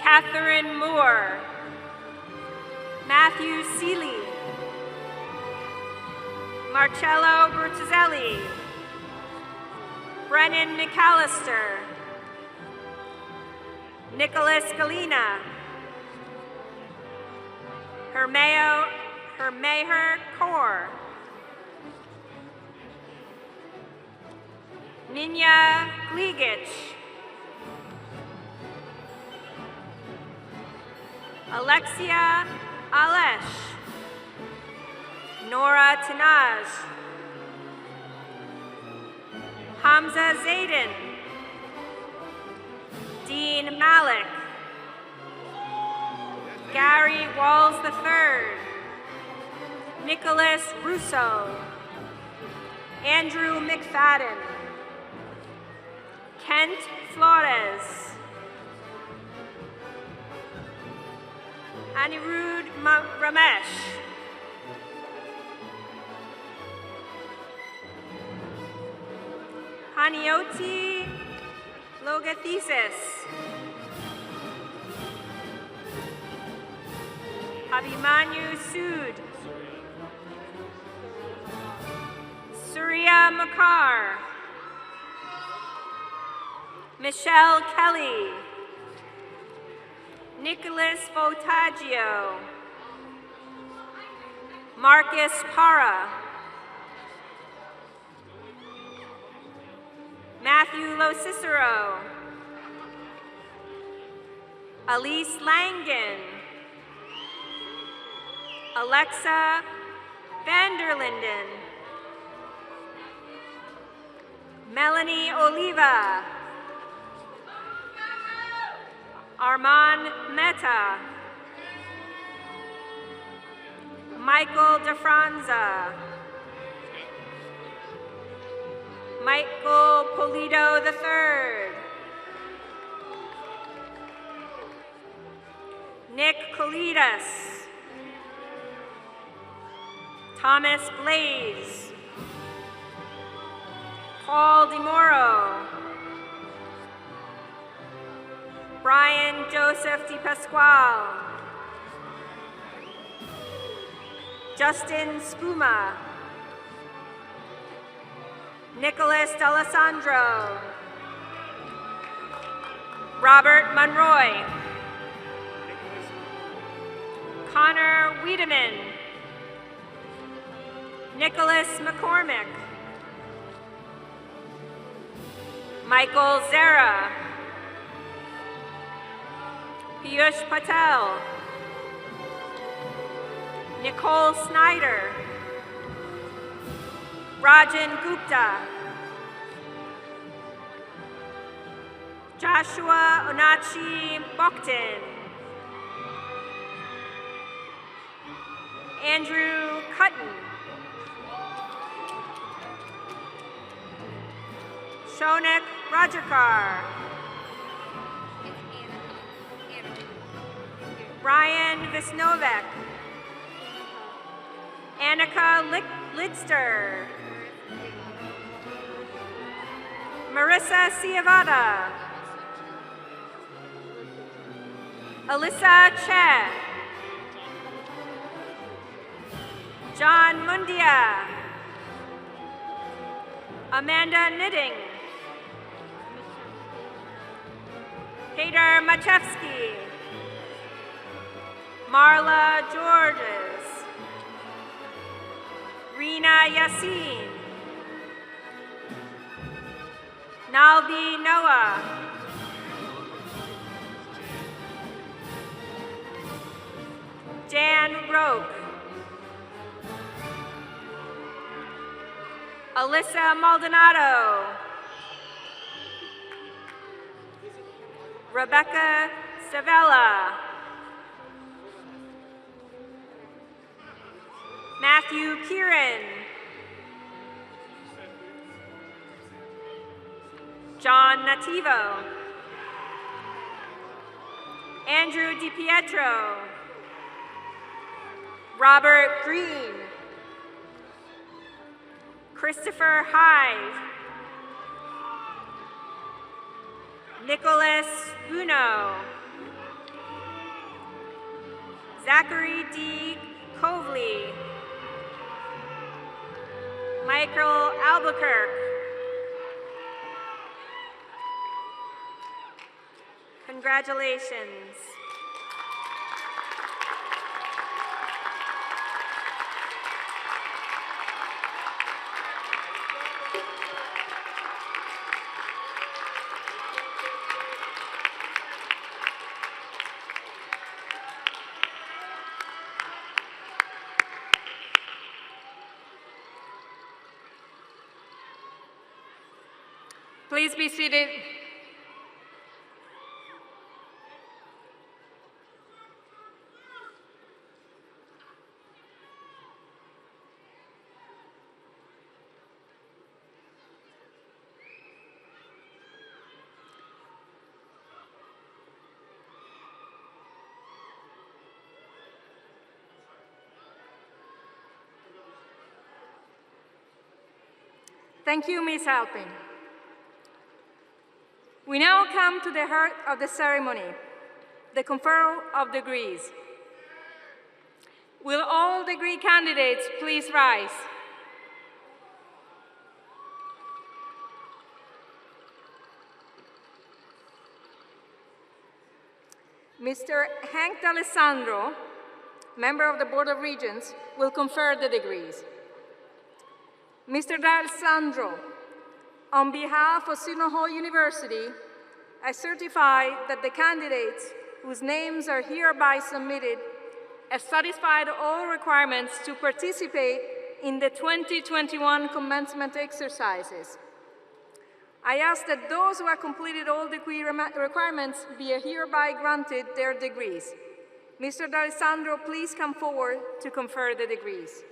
Catherine Moore. Matthew Seeley. Marcello Bertuzzelli. Brennan McAllister. Nicholas Galina. Hermeher Kaur. Ninya Gligich. Alexia Alesh. Nora Tanaj. Hamza Zayden. Dean Malik. Gary Walls III. Nicholas Russo. Andrew McFadden. Kent Flores. Anirudh Ramesh. Hanioti Logothesis. Abhimanyu Sood. Surya Makar. Michelle Kelly. Nicholas Fotaggio. Marcus Para. Matthew Locicero. Elise Langen. Alexa Vanderlinden. Melanie Oliva. Armand Mehta. Michael DeFranza. Michael Polito III. Nick Colitas. Thomas Blaze. Paul DeMoro. Brian Joseph DePasquale. Justin Spuma. Nicholas D'Alessandro. Robert Monroy. Connor Wiedemann. Nicholas McCormick. Michael Zera. Piyush Patel. Nicole Snyder. Rajan Gupta. Joshua Onachi Boktin. Andrew Cutton. Shonik Rajakar. Ryan Visnovek. Annika Lidster. Marissa Ciavata. Alyssa Che. John Mundia. Amanda Knitting. Peter Machevsky. Marla Georges. Rina Yassin. Nalvi Noah. Dan Roque. Alyssa Maldonado. Rebecca Savella. Matthew Kieran. John Nativo. Andrew DiPietro. Robert Green. Christopher Hyde. Nicholas Uno. Zachary D. Kovley. Michael Albuquerque. Congratulations. Please be seated. Thank you, Ms. Alpin. We now come to the heart of the ceremony, the Conferral of Degrees. Will all degree candidates please rise? Mr. Hank D'Alessandro, member of the Board of Regents, will confer the degrees. Mr. D'Alessandro, on behalf of Seton Hall University, I certify that the candidates whose names are hereby submitted have satisfied all requirements to participate in the 2021 commencement exercises. I ask that those who have completed all degree requirements be hereby granted their degrees. Mr. D'Alessandro, please come forward to confer the degrees.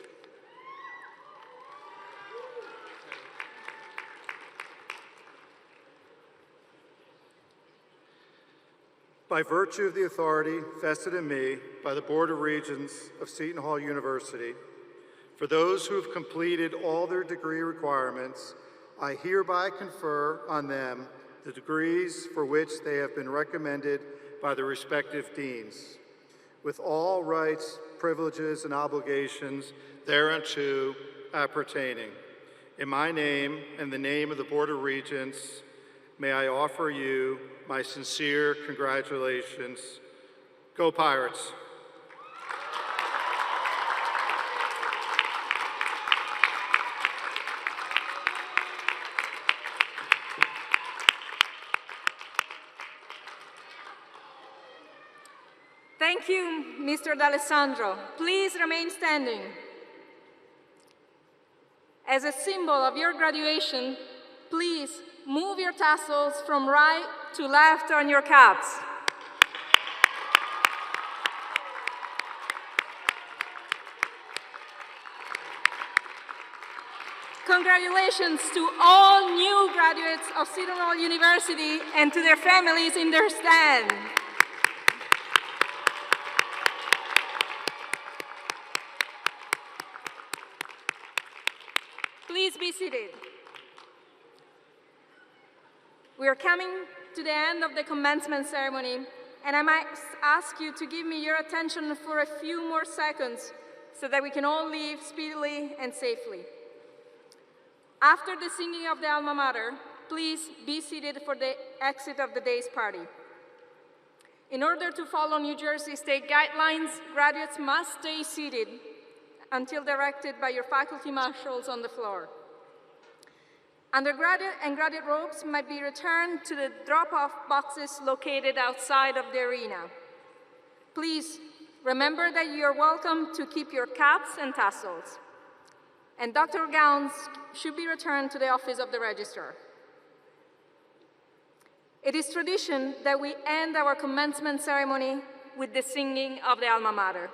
By virtue of the authority vested in me by the Board of Regents of Seton Hall University, for those who have completed all their degree requirements, I hereby confer on them the degrees for which they have been recommended by the respective deans, with all rights, privileges, and obligations thereunto appertaining. In my name and the name of the Board of Regents, may I offer you my sincere congratulations. Go Pirates! Thank you, Mr. D'Alessandro. Please remain standing. As a symbol of your graduation, please move your tassels from right to left on your caps. Congratulations to all new graduates of Seton Hall University and to their families in their stand. Please be seated. We are coming to the end of the commencement ceremony, and I might ask you to give me your attention for a few more seconds so that we can all leave speedily and safely. After the singing of the Alma Mater, please be seated for the exit of the day's party. In order to follow New Jersey state guidelines, graduates must stay seated until directed by your faculty marshals on the floor. Undergraduate and graduate robes might be returned to the drop-off boxes located outside of the arena. Please remember that you are welcome to keep your caps and tassels. And doctoral gowns should be returned to the office of the registrar. It is tradition that we end our commencement ceremony with the singing of the Alma Mater.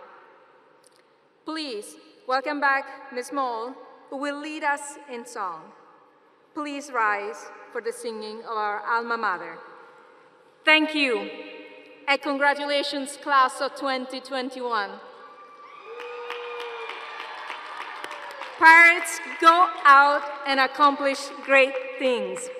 Please welcome back Ms. Moll, who will lead us in song. Please rise for the singing of our Alma Mater. Thank you, and congratulations, class of 2021. Pirates, go out and accomplish great things.